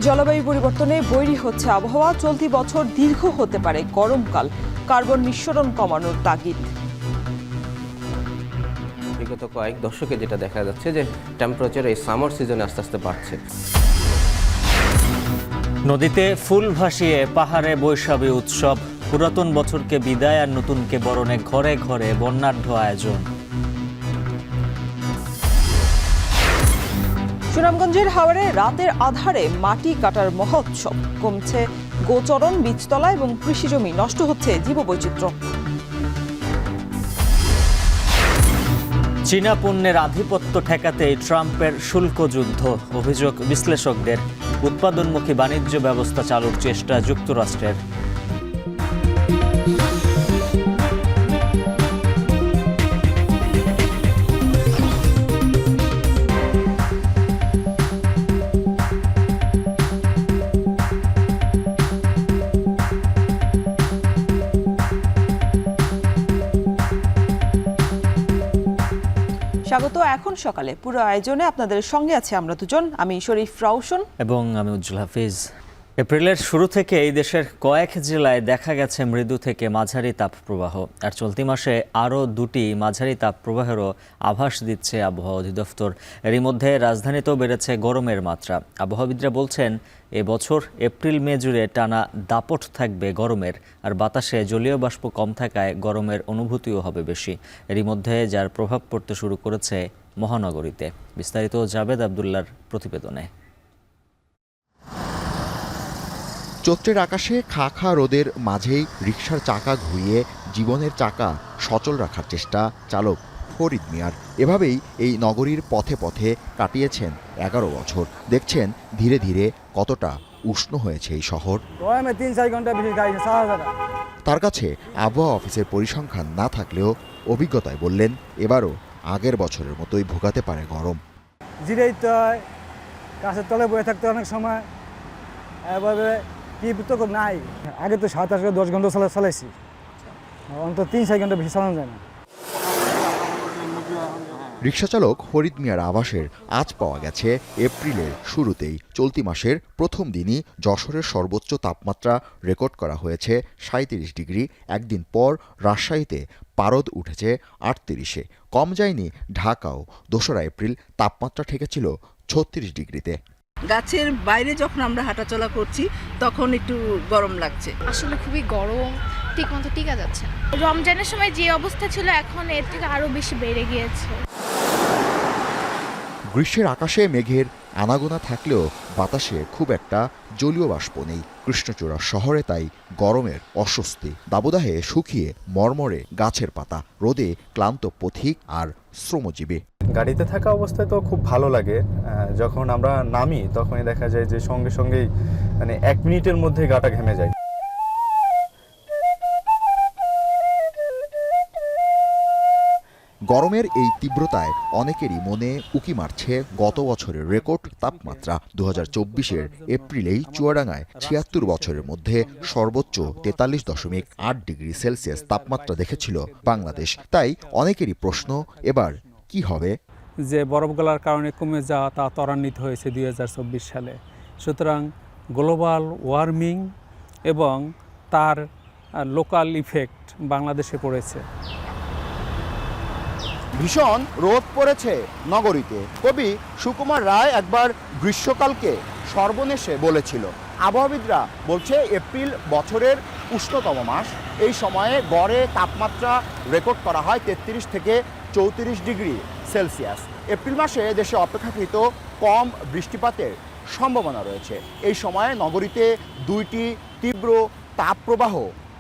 জলবায়ু পরিবর্তনে বৈরী হচ্ছে আবহাওয়া। চলতি বছর দীর্ঘ হতে পারে গরমকাল, কার্বন নিঃসরণ কমানোর তাগিদ। বিগত কয়েক দশকে যেটা দেখা যাচ্ছে যে টেম্পারেচার এই সামার সিজনে আস্তে আস্তে বাড়ছে। নদীতে ফুল ভাসিয়ে পাহাড়ে বৈশাখী উৎসব, পুরাতন বছরকে বিদায় আর নতুনকে বরণে ঘরে ঘরে বর্ণাঢ্য আয়োজন। সুনামগঞ্জের হাওরে রাতের আধারে মাটি কাটার মহোৎসব। কমছে গোচরণ, বীজতলা এবং কৃষিজমি, নষ্ট হচ্ছে জীববৈচিত্র্য। চীনা পণ্যের আধিপত্য ঠেকাতে ট্রাম্পের শুল্ক যুদ্ধ, অভিযোগ বিশ্লেষকদের। উৎপাদনমুখী বাণিজ্য ব্যবস্থা চালুর চেষ্টা যুক্তরাষ্ট্রের। স্বাগত। এখন সকালে পুরো আয়োজনে আপনাদের সঙ্গে আছে আমরা দুজন, আমি শরীফ রাউশন এবং আমি উজ্জ্বল হাফিজ। এপ্রিলের শুরু থেকে এই দেশের কয়েক জেলায় দেখা গেছে মৃদু থেকে মাঝারি তাপপ্রবাহ, আর চলতি মাসে আরও দুটি মাঝারি তাপপ্রবাহেরও আভাস দিচ্ছে আবহাওয়া অধিদপ্তর। এরই মধ্যে রাজধানীতেও বেড়েছে গরমের মাত্রা। আবহাওয়াবিদরা বলছেন এবছর এপ্রিল মে জুড়ে টানা দাপট থাকবে গরমের, আর বাতাসে জলীয় বাষ্প কম থাকায় গরমের অনুভূতিও হবে বেশি। এরই মধ্যে যার প্রভাব পড়তে শুরু করেছে মহানগরীতে। বিস্তারিত জাবেদ আবদুল্লার প্রতিবেদনে। চৈত্রের আকাশে খা খা রোদের মাঝেই রিকশার চাকা ঘুরিয়ে জীবনের চাকা সচল রাখার চেষ্টা চালক ফরিদ মিয়ার। এভাবেই এই নগরীর পথে পথে কাটিয়েছেন 11 বছর। দেখছেন ধীরে ধীরে কতটা উষ্ণ হয়েছে এই শহর। তার কাছে আবহাওয়া অফিসের পরিসংখ্যান না থাকলেও অভিজ্ঞতায় বললেন এবারও আগের বছরের মতোই ভোগাতে পারে গরম। জিরাইতে হয়, গাছের তলে বয়ে থাকতে অনেক সময়, এভাবে কি তো নাই। আগে তো 7-10 ঘন্টা চালাইছি, অন্তত 3-4 ঘন্টা বেশি চালানো যায় না। রিকশাচালক ফরিদ মিয়ার আবাসের আজ পাওয়া গেছে এপ্রিলের শুরুতেই। চলতি মাসের প্রথম দিনই যশোরের সর্বোচ্চ তাপমাত্রা রেকর্ড করা হয়েছে 37 ডিগ্রি। একদিন পর রাজশাহীতে পারদ উঠেছে 38-এ। কম যায়নি ঢাকাও। 2রা এপ্রিল তাপমাত্রা ঠেকেছিল 36 ডিগ্রিতে। গাছের বাইরে যখন আমরা হাঁটাচলা করছি তখন একটু গরম লাগছে। আসলে খুবই গরম, ঠিক মতো টিকা যাচ্ছে না। রমজানের সময় যে অবস্থা ছিল এখন এর থেকে আরো বেশি বেড়ে গিয়েছে। গ্রীষ্মের আকাশে মেঘের আনাগোনা থাকলেও বাতাসে খুব একটা জলীয় বাষ্প নেই। কৃষ্ণচূড়া শহরে তাই গরমের অস্বস্তি। দাবদাহে শুকিয়ে মরমরে গাছের পাতা, রোদে ক্লান্ত পথিক আর শ্রমজীবী। গাড়িতে থাকা অবস্থায় তো খুব ভালো লাগে, যখন আমরা নামি তখনই দেখা যায় যে সঙ্গে সঙ্গেই 1 মিনিটের মধ্যে গাটা ঘেমে যায়। গরমের এই তীব্রতায় অনেকেরই মনে উকি মারছে গত বছরের রেকর্ড তাপমাত্রা। 2024-এর এপ্রিলেই চুয়াডাঙ্গায় 76 বছরের মধ্যে সর্বোচ্চ 43.8 ডিগ্রি সেলসিয়াস তাপমাত্রা দেখেছিল বাংলাদেশ। তাই অনেকেরই প্রশ্ন, এবার কি হবে? যে বরফ গলার কারণে কমে যাওয়া তা ত্বরান্বিত হয়েছে 2024 সালে। সুতরাং গ্লোবাল ওয়ার্মিং এবং তার লোকাল ইফেক্ট বাংলাদেশে পড়েছে। ভীষণ রোদ পড়েছে নগরীতে। কবি সুকুমার রায় একবার গ্রীষ্মকালকে সর্বনেশে বলেছিল। আবহাওয়াবিদরা বলছে এপ্রিল বছরের উষ্ণতম মাস। এই সময়ে গড়ে তাপমাত্রা রেকর্ড করা হয় 33 থেকে 34 ডিগ্রি সেলসিয়াস। এপ্রিল মাসে দেশে অপেক্ষাকৃত কম বৃষ্টিপাতের সম্ভাবনা রয়েছে। এই সময়ে নগরীতে 2টি তীব্র তাপপ্রবাহ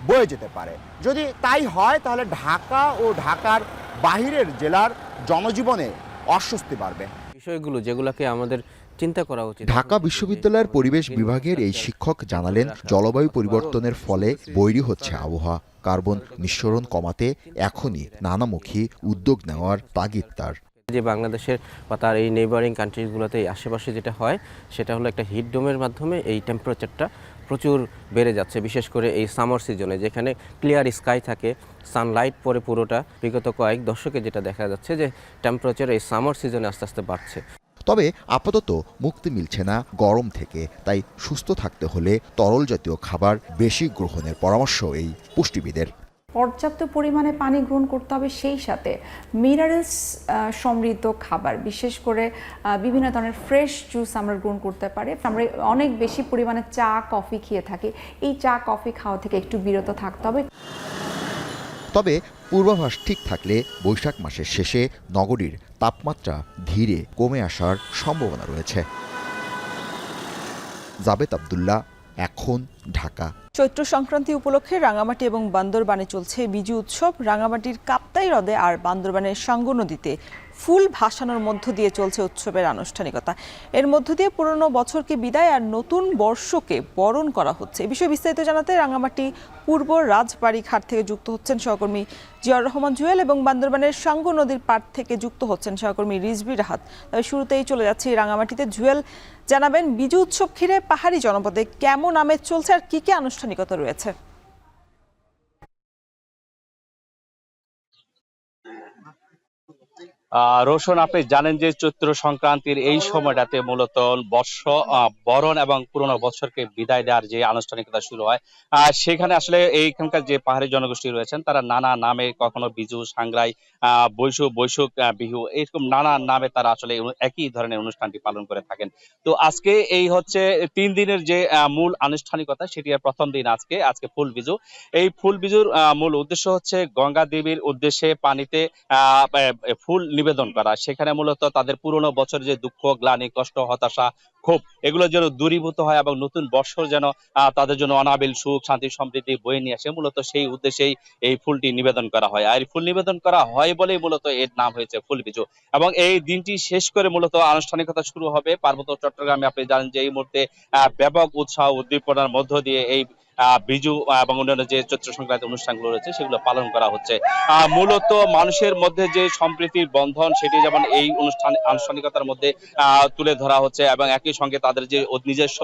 বয়ে যেতে পারে। যদি তাই হয় তাহলে ঢাকা ও ঢাকার বাহিরের জেলার জনজীবনে অস্বস্তি বাড়বে। বিষয়গুলো যেগুলোকে আমাদের চিন্তা করা উচিত। ঢাকা বিশ্ববিদ্যালয়ের পরিবেশ বিভাগের এই শিক্ষক জানালেন জলবায়ু পরিবর্তনের ফলে বৈরী হচ্ছে আবহাওয়া। কার্বন নিঃসরণ কমাতে এখনই নানামুখী উদ্যোগ নেওয়ার তাগিদ তার। যে বাংলাদেশের বা তার এই নেইবারিং কান্ট্রিজগুলোতে আশেপাশে যেটা হয় সেটা হলো একটা হিট ডোমের মাধ্যমে এই টেম্পারেচারটা প্রচুর বেড়ে যাচ্ছে, বিশেষ করে এই সামার সিজনে যেখানে ক্লিয়ার স্কাই থাকে, সানলাইট পরে পুরোটা। বিগত কয়েক দশকে যেটা দেখা যাচ্ছে যে টেম্পারেচার এই সামার সিজনে আস্তে আস্তে বাড়ছে। তবে আপাতত মুক্তি মিলছে না গরম থেকে, তাই সুস্থ থাকতে হলে তরল জাতীয় খাবার বেশি গ্রহণের পরামর্শ এই পুষ্টিবিদের। পর্যাপ্ত পরিমাণে পানি গ্রহণ করতে হবে, সেই সাথে মিনারেলস সমৃদ্ধ খাবার, বিশেষ করে বিভিন্ন ধরনের ফ্রেশ জুস আমরা গ্রহণ করতে পারি। আমরা অনেক বেশি পরিমাণে চা কফি খেয়ে থাকি, এই চা কফি খাওয়া থেকে একটু বিরত থাকতে হবে। তবে পূর্বাভাস ঠিক থাকলে বৈশাখ মাসের শেষে নগরীর তাপমাত্রা ধীরে কমে আসার সম্ভাবনা রয়েছে। জাবেদ আব্দুল্লাহ, এখন, ঢাকা। চৈত্র সংক্রান্তি উপলক্ষে রাঙামাটি এবং বান্দরবানে চলছে বিজু উৎসব। রাঙামাটির কাপ্তাই হ্রদে আর বান্দরবানের সাঙ্গু নদীতে ফুল ভাসানোর মধ্য দিয়ে চলছে উৎসবের আনুষ্ঠানিকতা। এর মধ্য দিয়ে পুরনো বছরকে বিদায় আর নতুন বর্ষকে বরণ করা হচ্ছে। এই বিষয়ে বিস্তারিত জানাতে রাঙামাটি পূর্ব রাজবাড়ি ঘাট থেকে যুক্ত হচ্ছেন সহকর্মী জিয়াউর রহমান জুয়েল এবং বান্দরবানের সাঙ্গু নদীর পাড় থেকে যুক্ত হচ্ছেন সহকর্মী রিজভী রাহাত। তবে শুরুতেই চলে যাচ্ছি রাঙামাটিতে। জুয়েল, জানাবেন বিজু উৎসব ঘিরে পাহাড়ি জনপদে কেমন আমেজ চলছে আর কি কি আনুষ্ঠানিকতা রয়েছে? রোশন, আপনি জানেন যে চৈত্র সংক্রান্তির এই সময়টাতে মূলত বর্ষ বরণ এবং পুরোনো বছরকে বিদায় দেওয়ার যে আনুষ্ঠানিকতা শুরু হয়, সেখানে আসলে এইখানকার যে পাহাড়ি জনগোষ্ঠী রয়েছেন তারা নানা নামে, কখনো বিজু, সাংগ্রাই, বৈশুক বিহু, এরকম নানা নামে তারা আসলে একই ধরনের অনুষ্ঠানটি পালন করে থাকেন। তো আজকে এই হচ্ছে 3 দিনের যে মূল আনুষ্ঠানিকতা, সেটি প্রথম দিন আজকে ফুল বিজু। এই ফুল বিজুর মূল উদ্দেশ্য হচ্ছে গঙ্গা দেবীর উদ্দেশ্যে পানিতে ফুল নিবেদন করা। সেখানে মূলত তাদের পুরনো বছর যে দুঃখ, গ্লানি, কষ্ট, হতাশা, ক্ষোভ, এগুলো যেন দূরীভূত হয় এবং নতুন বর্ষর যেন তাদের জন্য অনাবিল সুখ, শান্তি, সমৃদ্ধি বয়ে নিয়ে আসে। মূলত সেই উদ্দেশ্যেই এই ফুলটি নিবেদন করা হয়। আর ফুল নিবেদন করা হয় বলেই মূলত এর নাম হয়েছে ফুল বিজু। এবং এই দিনটি শেষ করে মূলত আনুষ্ঠানিকতা শুরু হবে পার্বত্য চট্টগ্রামে। আপনি জানেন যে এই মুহূর্তে ব্যাপক উৎসাহ উদ্দীপনার মধ্য দিয়ে এই বিজু এবং অন্যান্য যে চৈত্র সংক্রান্তি অনুষ্ঠানগুলো রয়েছে সেগুলো পালন করা হচ্ছে। মূলত মানুষের মধ্যে যে সম্প্রীতির বন্ধন, সেটি যেমন এই আনুষ্ঠানিকতার মধ্যে তুলে ধরা হচ্ছে এবং একই সঙ্গে তাদের যে নিজস্ব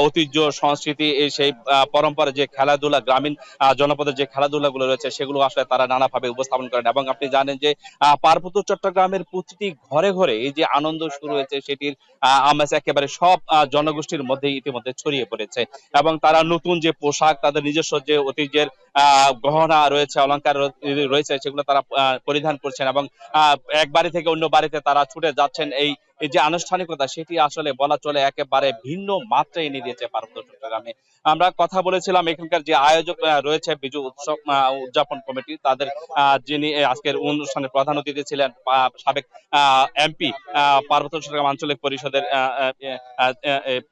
ঐতিহ্য, সংস্কৃতি, সেই পরম্পরা, যে খেলাধুলা, গ্রামীণ জনপদের যে খেলাধুলাগুলো রয়েছে সেগুলো আসলে তারা নানাভাবে উপস্থাপন করেন। এবং আপনি জানেন যে পার্বত্য চট্টগ্রামের প্রতিটি ঘরে ঘরে এই যে আনন্দ শুরু হয়েছে, সেটির আমেজ একেবারে সব জনগোষ্ঠীর মধ্যে ইতিমধ্যে ছড়িয়ে পড়েছে। এবং তারা নতুন যে পোশাক, তাদের নিজস্ব যে ঐতিহ্যের গহনা রয়েছে, অলংকার রয়েছে, সেগুলো তারা পরিধান করছেন এবং এক বাড়ি থেকে অন্য বাড়িতে তারা ছুটে যাচ্ছেন। এই যে আনুষ্ঠানিকতা, সেটি আসলে বলা চলে একেবারে ভিন্ন মাত্রা এনে দিয়েছে পার্বত্য চট্টগ্রামে। আমরা কথা বলেছিলাম এখানকার যে আয়োজক রয়েছে বিজু উৎসব উদযাপন কমিটি, তাদের যিনি আজকের অনুষ্ঠানের প্রধান অতিথি ছিলেন সাবেক এমপি, পার্বত্য চট্টগ্রাম আঞ্চলিক পরিষদের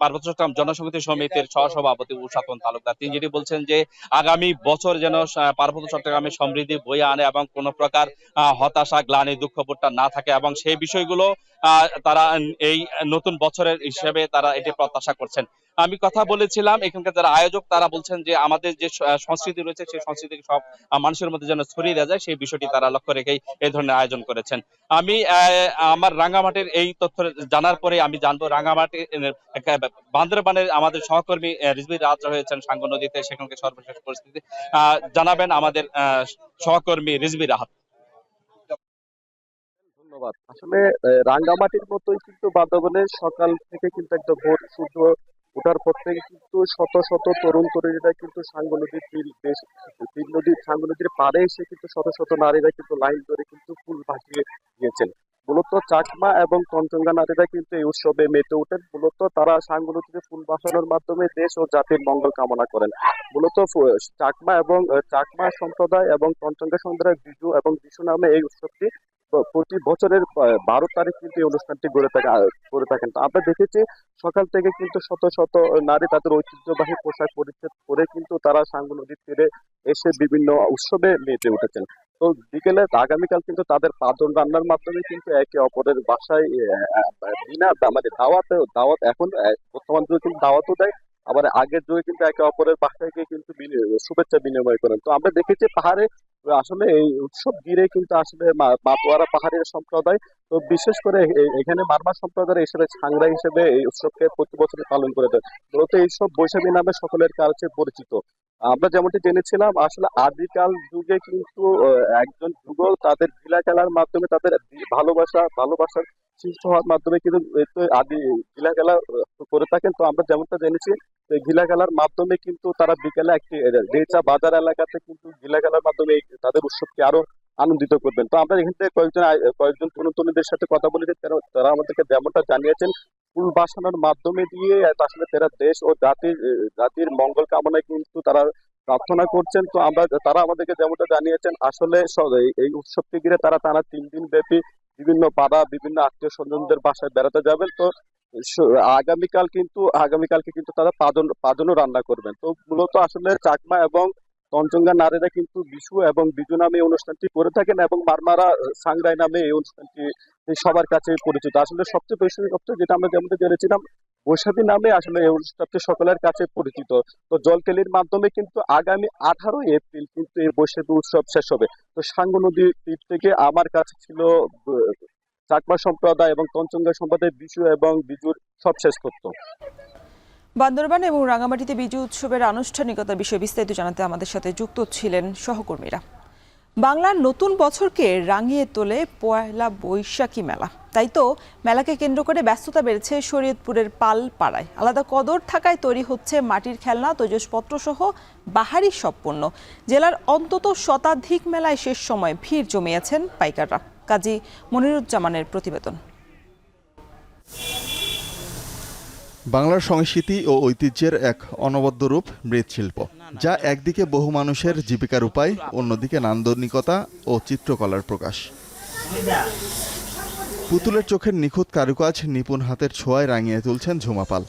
পার্বত্য চট্টগ্রাম জনসংহতি সমিতির সহসভাপতি উষাতন তালুকদার। তিনি যেটি বলছেন যে আগামী বছর যেন পার্বত্য চট্টগ্রামে সমৃদ্ধি বয়ে আনে এবং কোনো প্রকার হতাশা, গ্লানি, দুঃখবোধটা না থাকে এবং সেই বিষয়গুলো তারা এই নতুন বছরের হিসেবে তারা এটি প্রত্যাশা করছেন। আমি কথা বলেছিলাম এখানকার যারা আয়োজক, তারা বলছেন যে আমাদের যে সংস্কৃতি রয়েছে সেই সংস্কৃতি সব মানুষের মধ্যে যেন ছড়িয়ে দেওয়া যায়, সেই বিষয়টি তারা লক্ষ্য রেখেই এই ধরনের আয়োজন করেছেন। আমি আমার রাঙ্গামাটির এই তথ্য জানার পরে আমি জানবো রাঙ্গামাটি বান্দরবানের আমাদের সহকর্মী রিজভী রাহাত হয়েছেন সাঙ্গু নদীতে, সেখানকার সর্বশেষ পরিস্থিতি জানাবেন আমাদের সহকর্মী রিজভী রাহাত। ধন্যবাদ। আসলে রাঙ্গামাটির মতোই কিন্তু বান্দরবানের সকাল থেকে কিন্তু একটা ভোর সূর্য ওঠার পর থেকে কিন্তু শত শত তরুণ তরুণীরা কিন্তু সাঙ্গু নদীর সাঙ্গু নদীর পাড়ে এসে কিন্তু শত শত নারীরা কিন্তু লাইন ধরে কিন্তু ফুল ভাসিয়ে দিয়েছেন। মূলত চাকমা এবং কঞ্চঙ্গা নারীরা কিন্তু এই উৎসবে মেতে ওঠেন। মূলত তারা সাঙ্গু নদীতে ফুল ভাসানোর মাধ্যমে দেশ ও জাতির মঙ্গল কামনা করেন। মূলত চাকমা সম্প্রদায় এবং কঞ্চঙ্গা সম্প্রদায় বিজু এবং বিশু নামে এই উৎসবটি প্রতি বছরের 12 তারিখ কিন্তু এই অনুষ্ঠানটি করে থাকেন। তো আমরা দেখেছি সকাল থেকে কিন্তু শত শত নারী তাদের ঐতিহ্যবাহী পোশাক পরিচ্ছদ পরে কিন্তু তারা সাঙ্গু নদীর তীরে এসে বিভিন্ন উৎসবে মেতে উঠেছেন। তো বিকেলে আগামীকাল কিন্তু তাদের পাদন রান্নার মাধ্যমে কিন্তু একে অপরের বাসায় বিনা মানে দাওয়াত এখন বর্তমান যুগে কিন্তু দাওয়াতও দেয়, আবার আগের যুগে কিন্তু একে অপরের বাসায় গিয়ে কিন্তু শুভেচ্ছা বিনিময় করেন। তো আমরা দেখেছি পাহাড়ে আসলে এই উৎসব ঘিরে কিন্তু আসলে মাতোয়ারা পাহাড়ের সম্প্রদায়, তো বিশেষ করে এখানে মারমা সম্প্রদায়ের হিসেবে সাংরা হিসেবে এই উৎসবকে প্রতি বছর পালন করে দেয়। মূলত এইসব বৈশাখী নামে সকলের কাছে পরিচিত। আমরা যেমনটি জেনেছিলাম আসলে আদিকাল যুগে কিন্তু একজন যুগল তাদের গিলা খেলার মাধ্যমে তাদের ভালোবাসার সৃষ্টি হওয়ার মাধ্যমে কিন্তু তো আদি গিলা খেলা করে থাকেন। তো আমরা যেমনটা জেনেছি যে গিলা খেলার মাধ্যমে কিন্তু তারা বিকেলে একটি রেচা বাজার এলাকাতে কিন্তু গিলা খেলার মাধ্যমে তাদের উৎসবকে আরো আনন্দিত করবেন। তো আমরা এখান থেকে কয়েকজন তরুণীদের সাথে কথা বলেছি, তারা আমাদেরকে যেমনটা জানিয়েছেন ফুল বাসানোর মাধ্যমে দিয়ে আসলে তারা দেশ ও জাতির মঙ্গল কামনায় কিন্তু তারা প্রার্থনা করছেন। তো তারা আমাদেরকে যেমনটা জানিয়েছেন আসলে এই উৎসবকে ঘিরে তারা টানা 3 দিন ব্যাপী বিভিন্ন পাড়া বিভিন্ন আত্মীয় স্বজনদের বাসায় বেড়াতে যাবেন। তো আগামীকালকে কিন্তু তারা পাজনও রান্না করবেন। তো মূলত আসলে চাকমা এবং তঞ্চঙ্গা নারীরা কিন্তু বিশু এবং বিজু নামে এই অনুষ্ঠানটি করে থাকেন এবং মারমারা সাংরাই নামে এই অনুষ্ঠানটি সবার কাছে পরিচিত। আসলে সবচেয়ে বেশি যেটা আমরা যেমন জেনেছিলাম বৈশাখী নামে আসলে এই অনুষ্ঠানটি সকলের কাছে পরিচিত। তো জলকেলির মাধ্যমে কিন্তু আগামী 18 এপ্রিল কিন্তু এই বৈশাখী উৎসব শেষ হবে। তো সাঙ্গু নদীর তীর থেকে আমার কাছে ছিল চাকমা সম্প্রদায় এবং তঞ্চঙ্গা সম্প্রদায় বিশু এবং বিজুর সবশেষ তথ্য। বান্দরবান এবং রাঙামাটিতে বিজু উৎসবের আনুষ্ঠানিকতার বিষয়ে বিস্তারিত জানাতে আমাদের সাথে যুক্ত ছিলেন সহকর্মীরা। বাংলার নতুন বছরকে রাঙিয়ে তোলে পয়লা বৈশাখী মেলা। তাই তো মেলাকে কেন্দ্র করে ব্যস্ততা বেড়েছে শরীয়তপুরের পালপাড়ায়। আলাদা কদর থাকায় তৈরি হচ্ছে মাটির খেলনা, তৈজসপত্র সহ বাহারি সব পণ্য। জেলার অন্তত শতাধিক মেলায় শেষ সময় ভিড় জমিয়েছেন পাইকাররা। কাজী মনিরুজ্জামানের প্রতিবেদন। বাংলার সংস্কৃতি ও ঐতিহ্যের এক অনবদ্য রূপ মৃৎশিল্প, যা একদিকে বহু মানুষের জীবিকার উপায়, অন্যদিকে নান্দনিকতা ও চিত্রকলার প্রকাশ। পুতুলের চোখের নিখুঁত কারুকাজ, নিপুণ হাতের ছোঁয়ায় রাঙিয়ে তুলছেন ঝুমাপাল।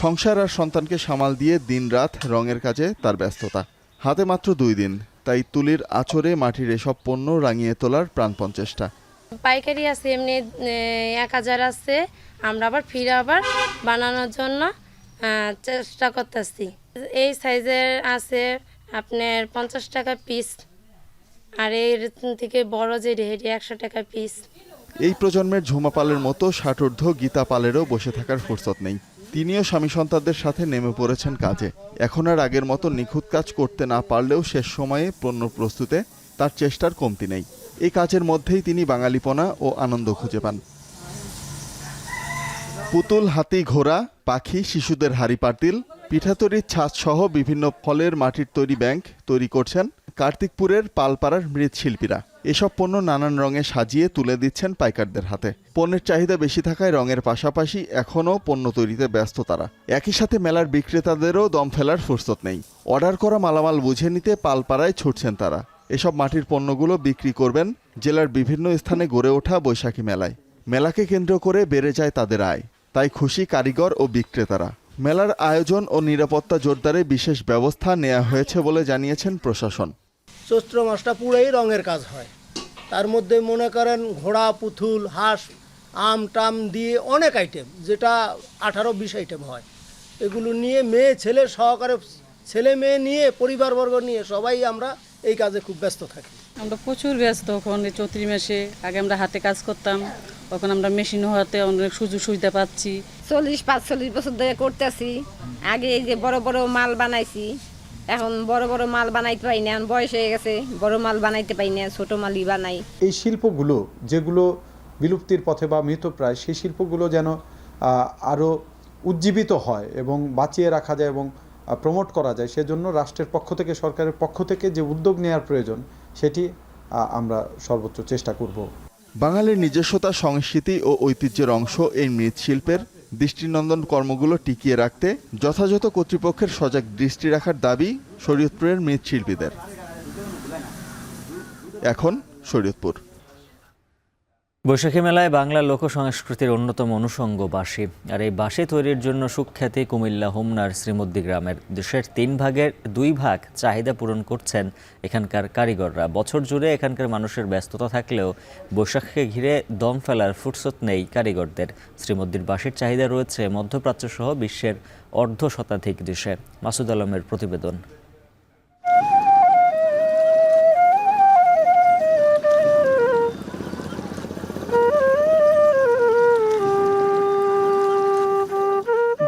সংসার আর সন্তানকে সামাল দিয়ে দিনরাত রঙের কাজে তার ব্যস্ততা। হাতে মাত্র 2 দিন, তাই তুলির আঁচড়ে মাটির এসব পণ্য রাঙিয়ে তোলার প্রাণপণ চেষ্টা। পাইকারি আছে, এমনি 1000 আছে। আমরা আবার ফিরে বানানোর জন্য চেষ্টা করতেছি। এই সাইজের আছে আপনার 50 টাকা পিস, আর এর থেকে বড় যে রেডি 100 টাকা পিস। এই প্রজন্মের ঝুমাপালের মতো ষাটোর্ধ্ব গীতা পালেরও বসে থাকার ফুরসত নেই। তিনিও স্বামী সন্তানদের সাথে নেমে পড়েছেন কাজে। এখন আর আগের মতো নিখুঁত কাজ করতে না পারলেও শেষ সময়ে পণ্য প্রস্তুতে তার চেষ্টার কমতি নেই। এই কাজের মধ্যেই তিনি বাঙালিপনা ও আনন্দ খুঁজে পান। পুতুল, হাতি, ঘোড়া, পাখি, শিশুদের হাড়ি পাতিল, পিঠাতড়ির ছাঁচ সহ বিভিন্ন ফলের মাটির তৈরি ব্যাংক তৈরি করছেন কার্তিকপুরের পালপাড়ার মৃৎশিল্পীরা। এসব পণ্য নানান রঙে সাজিয়ে তুলে দিচ্ছেন পাইকারদের হাতে। পণ্যের চাহিদা বেশি থাকায় রঙের পাশাপাশি এখনও পণ্য তৈরিতে ব্যস্ত তারা। একই সাথে মেলার বিক্রেতাদেরও দম ফেলার ফুরসত নেই। অর্ডার করা মালামাল বুঝে নিতে পালপাড়ায় ছুটছেন তারা। এসব মাটির পণ্যগুলো বিক্রি করবেন জেলার বিভিন্ন স্থানে গড়ে ওঠা বৈশাখী মেলায়। মেলাকে কেন্দ্র করে বেড়ে যায় তাদের আয়, তাই খুশি কারিগর ও বিক্রেতারা। মেলার আয়োজন ও নিরাপত্তা জোরদারে বিশেষ ব্যবস্থা নেওয়া হয়েছে বলে জানিয়েছেন প্রশাসন। চৈত্র মাসটা পুরোই রঙের কাজ হয়। তার মধ্যে মনে করেন ঘোড়া, পুতুল, হাঁস, আম টাম দিয়ে অনেক আইটেম, যেটা 18-20 আইটেম হয়। এগুলো নিয়ে মেয়ে ছেলে সহকারে, ছেলে মেয়ে নিয়ে পরিবারবর্গ নিয়ে সবাই আমরা এই কাজে খুব ব্যস্ত থাকি। আমরা প্রচুর ব্যস্ত। এখন এই চৈত্র মাসে আগে আমরা হাতে কাজ করতাম, এখন আমরা মেশিন হওয়াতে অনেক সুযোগ সুবিধা পাচ্ছি। 40-45 বছর ধরে করতেছি। আগে এই যে বড় বড় মাল বানাইছি, এখন বড় বড় মাল বানাইতে পাই না, বয়স হয়ে গেছে, বড় মাল বানাইতে পাই না, ছোট মালই বানাই। এই শিল্পগুলো যেগুলো বিলুপ্তির পথে বা মৃতপ্রায়, সেই শিল্পগুলো যেন আরও উজ্জীবিত হয় এবং বাঁচিয়ে রাখা যায় এবং প্রমোট করা যায়, সেজন্য রাষ্ট্রের পক্ষ থেকে, সরকারের পক্ষ থেকে যে উদ্যোগ নেওয়ার প্রয়োজন সেটি আমরা সর্বোচ্চ চেষ্টা করব। বাঙালির নিজস্বতা, সংস্কৃতি ও ঐতিহ্যের অংশ এই মৃৎশিল্পের দৃষ্টিনন্দন কর্মগুলো টিকিয়ে রাখতে যথাযথ কর্তৃপক্ষের সজাগ দৃষ্টি রাখার দাবি শরীয়তপুরের মৃৎশিল্পীদের। এখন শরীয়তপুর। বৈশাখী মেলায় বাংলা লোক সংস্কৃতির অন্যতম অনুষঙ্গ বাঁশি। আর এই বাঁশি তৈরির জন্য সুখ্যাতি কুমিল্লা হোমনার শ্রীমদ্দি গ্রামের। দেশের 3 ভাগের 2 ভাগ চাহিদা পূরণ করছেন এখানকার কারিগররা। বছর জুড়ে এখানকার মানুষের ব্যস্ততা থাকলেও বৈশাখকে ঘিরে দম ফেলার ফুরসত নেই কারিগরদের। শ্রীমদ্দির বাঁশির চাহিদা রয়েছে মধ্যপ্রাচ্য সহ বিশ্বের অর্ধশতাধিক দেশে। মাসুদ আলমের প্রতিবেদন।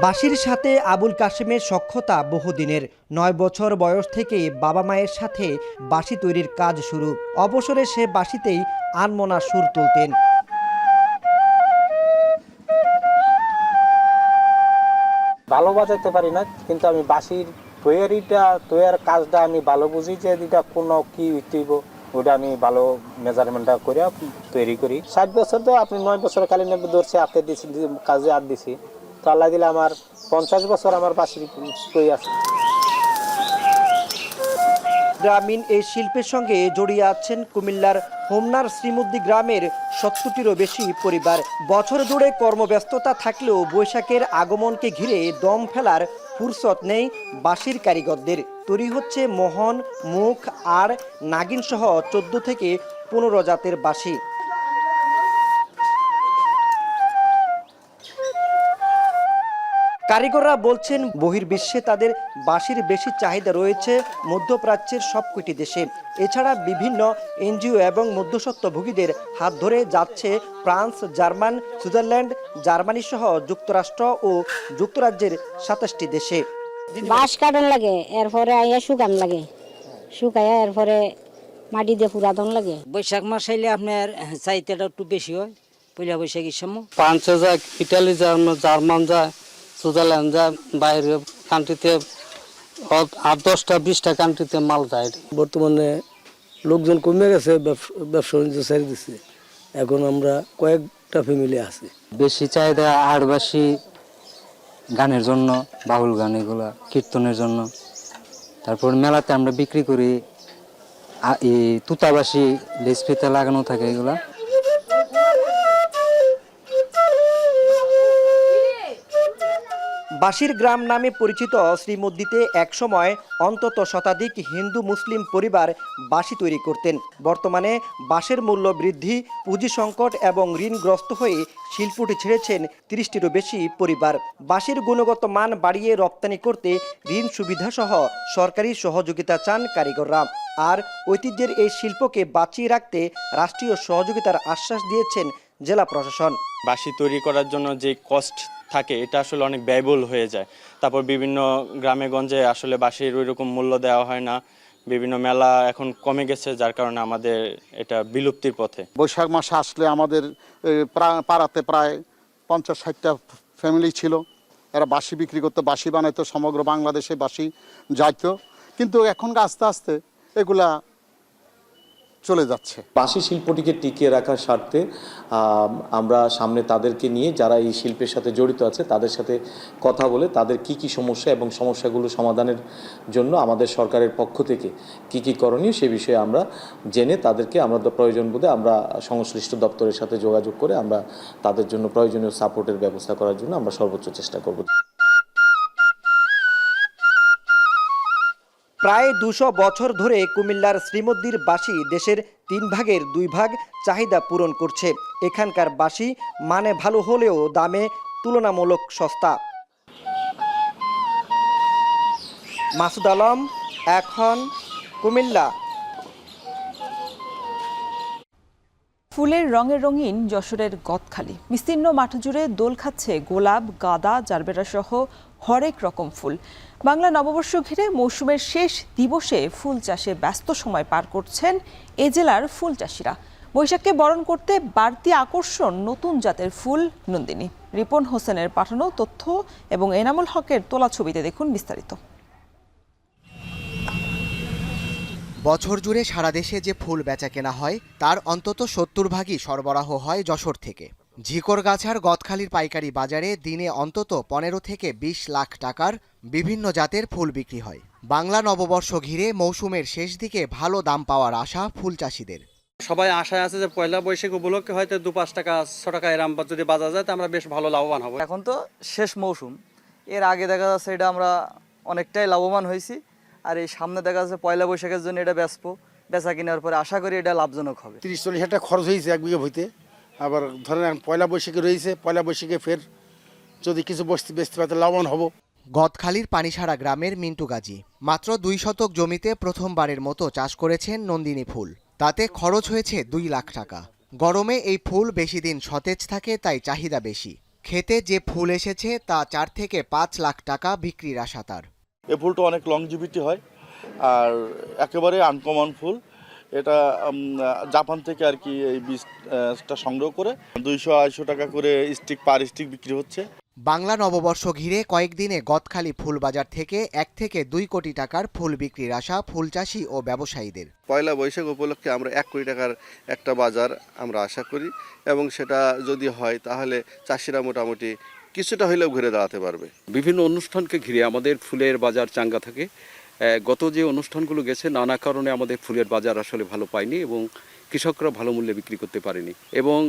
বাঁশির সাথে আবুল কাশেমের সখ্যতা বহুদিনের। 9 বছর বয়স থেকে বাবা মায়ের সাথে বাঁশি তৈরির কাজ শুরু। অবসরে সে বাঁশিতেই আনমনা সুর তুলতেন। ভালো বাজাতে পারি না, কিন্তু আমি বাঁশির তৈয়ার কাজটা আমি ভালো বুঝি, যে এটা কোনো কি হইব ওটা আমি ভালো মেজারমেন্টটা করে তৈরি করি। 60 বছর তো আপনি 9 বছর কালীন ধরছে হাতে দিয়েছি, কাজে হাত দিছি, তো আল্লাহ দিলে আমার 50 বছর আমার বাঁশির তৈরি আছে। গ্রামীণ এই শিল্পের সঙ্গে জড়িয়ে আছেন কুমিল্লার হোমনার শ্রীমুদ্দি গ্রামের 70টিরও বেশি পরিবার। বছর জুড়ে কর্মব্যস্ততা থাকলেও বৈশাখের আগমনকে ঘিরে দম ফেলার ফুরসত নেই বাঁশির কারিগরদের। তৈরি হচ্ছে মোহন, মুখ আর নাগিন সহ 14 থেকে 15 জাতের বাঁশি। কারিগররা বলছেন বহির্বিশ্বে তাদের বাঁশির বেশি চাহিদা রয়েছে মধ্যপ্রাচ্যের সবকটি দেশে। এছাড়া বিভিন্ন এনজিও এবং মধ্যস্বত্বভোগীদের হাত ধরে যাচ্ছে ফ্রান্স, জার্মান, সুইজারল্যান্ড, জার্মানি সহ যুক্তরাষ্ট্র ও যুক্তরাজ্যের 27টি দেশে। বাঁশ কাটন লাগে, এরপরে আইয়া শুকান লাগে, শুকাইয়া এরপরে মাটি দিয়ে পুরাতন লাগে। বৈশাখ মাস আইলে আপনার চাহিদাটা একটু বেশি হয়। পয়লা বৈশাখের সময় ফ্রান্সে যায়, ইটালি যায়, জার্মান যায়, সুইজারল্যান্ড যায়, বাইরে কান্ট্রিতে 8-10টা 20টা কান্ট্রিতে মাল যায়। বর্তমানে লোকজন কমে গেছে, ব্যবসা বাণিজ্য ছেড়ে দিচ্ছে। এখন আমরা কয়েকটা ফ্যামিলি আছি। বেশি চাহিদা আড়বাসী গানের জন্য, বাউল গান, এগুলা কীর্তনের জন্য। তারপর মেলাতে আমরা বিক্রি করি এই তুতাবাসী লেসপিতে লাগানো থাকে এগুলা। বাঁশির গ্রাম নামে পরিচিত শ্রীমুদ্দিতে একসময় অন্তত শতাধিক হিন্দু মুসলিম পরিবার বাঁশি তৈরি করতেন। বর্তমানে বাঁশের মূল্য বৃদ্ধি, পুঁজি সংকট এবং ঋণগ্রস্ত হয়ে শিল্পটি ছেড়েছেন 30টিরও বেশি পরিবার। বাঁশির গুণগত মান বাড়িয়ে রপ্তানি করতে ঋণ সুবিধা সহ সরকারি সহযোগিতা চান কারিগররা। আর ঐতিহ্যের এই শিল্পকে বাঁচিয়ে রাখতে রাষ্ট্রীয় সহযোগিতার আশ্বাস দিয়েছেন জেলা প্রশাসন। বাঁশি তৈরি করার জন্য যে কস্ট থাকে এটা আসলে অনেক ব্যয়বহুল হয়ে যায়। তারপর বিভিন্ন গ্রামে গঞ্জে আসলে বাঁশির ওই রকম মূল্য দেওয়া হয় না। বিভিন্ন মেলা এখন কমে গেছে, যার কারণে আমাদের এটা বিলুপ্তির পথে। বৈশাখ মাসে আসলে আমাদের পাড়াতে প্রায় 50-60টা ফ্যামিলি ছিল। এরা বাঁশি বিক্রি করতো, বাঁশি বানাইতো, সমগ্র বাংলাদেশে বাঁশি যাইতো। কিন্তু এখন আস্তে আস্তে এগুলা চলে যাচ্ছে। বাঁশি শিল্পটিকে টিকিয়ে রাখার স্বার্থে আমরা সামনে তাদেরকে নিয়ে, যারা এই শিল্পের সাথে জড়িত আছে, তাদের সাথে কথা বলে তাদের কি কি সমস্যা এবং সমস্যাগুলো সমাধানের জন্য আমাদের সরকারের পক্ষ থেকে কি কি করণীয় সে বিষয়ে আমরা জেনে তাদেরকে আমরা প্রয়োজন বোধে আমরা সংশ্লিষ্ট দপ্তরের সাথে যোগাযোগ করে আমরা তাদের জন্য প্রয়োজনীয় সাপোর্টের ব্যবস্থা করার জন্য আমরা সর্বোচ্চ চেষ্টা করব। প্রায় 200 বছর ধরে কুমিল্লার শ্রীমুদ্দির বাঁশি দেশের 3 ভাগের 2 ভাগ চাহিদা পূরণ করছে। এখানকার বাঁশি মানে ভালো হলেও দামে তুলনামূলক সস্তা। মাসুদ আলম, এখন, কুমিল্লা। ফুলের রঙে রঙিন যশোরের গদখালি। বিস্তীর্ণ মাঠ জুড়ে দোল খাচ্ছে গোলাপ, গাঁদা, জারবেরা সহ হরেক রকম ফুল। বাংলা নববর্ষ ঘিরে মৌসুমের শেষ দিবসে ফুল চাষে ব্যস্ত সময় পার করছেন এ জেলার ফুল চাষিরা। বৈশাখকে বরণ করতে বাড়তি আকর্ষণ নতুন জাতের ফুল নন্দিনী। রিপন হোসেনের পাঠানো তথ্য এবং এনামুল হকের তোলা ছবিতে দেখুন বিস্তারিত। বছর জুড়ে সারা দেশে যে ফুল বেচা কেনা হয় তার অন্তত 70 ভাগই সরবরাহ হয় যশোর থেকে। ঝিকরগাছার গদখালির পাইকারি বাজারে দিনে অন্তত 15 থেকে 20 লাখ টাকার বিভিন্ন জাতের ফুল বিক্রি হয়। বাংলা নববর্ষ ঘিরে মৌসুমের শেষ দিকে ভালো দাম পাওয়ার আশা ফুল চাষিদের। সবাই আশায় আছে যে পয়লা বৈশাখ উপলক্ষে হয়তো 2-5 টাকা 6 টাকা এরম যদি বাজার যায় তো আমরা বেশ ভালো লাভবান হব। এখন তো শেষ মৌসুম, এর আগে দেখা যাচ্ছে এটা আমরা অনেকটাই লাভবান হয়েছি। আর এই সামনে দেখা যাচ্ছে পয়লা বৈশাখের জন্য এটা বেচা কেনার পরে আশা করি এটা লাভজনক হবে। 30-40 হাজার টাকা খরচ হয়েছে 1 বিঘা ভুঁইতে। আবার ধরেন পয়লা বৈশাখে রয়েছে, পয়লা বৈশাখে ফের যদি কিছু বেচতে পারতে লাভবান হব। গদখালির পানিসারা গ্রামের মিন্টু গাজী মাত্র 2 শতক জমিতে প্রথমবারের মতো চাষ করেছেন নন্দিনী ফুল। তাতে খরচ হয়েছে 2 লাখ টাকা। গরমে এই ফুল বেশি দিন সতেজ থাকে, তাই চাহিদা বেশি। খেতে যে ফুল এসেছে তা 4 থেকে 5 লাখ টাকা বিক্রির আশা তার। এই ফুলটা অনেক লংজিভিটি হয় আর একেবারে আনকমন ফুল। এটা জাপান থেকে আর কি এই বীজটা সংগ্রহ করে 200-250 টাকা করে স্টিক পার স্টিক বিক্রি হচ্ছে। বাংলা নববর্ষ ঘিরে কয়েকদিনে গদখালি ফুল বাজার থেকে 1 থেকে 2 কোটি টাকার ফুল বিক্রির আশা ফুল চাষি ও ব্যবসায়ীদের। পয়লা বৈশাখ উপলক্ষে আমরা 1 কোটি টাকার একটা বাজার আমরা আশা করি এবং সেটা যদি হয় তাহলে চাষিরা মোটামুটি কিছুটা হলেও ঘুরে দাঁড়াতে পারবে। বিভিন্ন অনুষ্ঠানকে ঘিরে আমাদের ফুলের বাজার চাঙ্গা থাকে। গত যে অনুষ্ঠানগুলো গেছে নানা কারণে আমাদের ফুলের বাজার আসলে ভালো পায়নি এবং কৃষকরা ভালো মূল্যে বিক্রি করতে পারেনি। এবং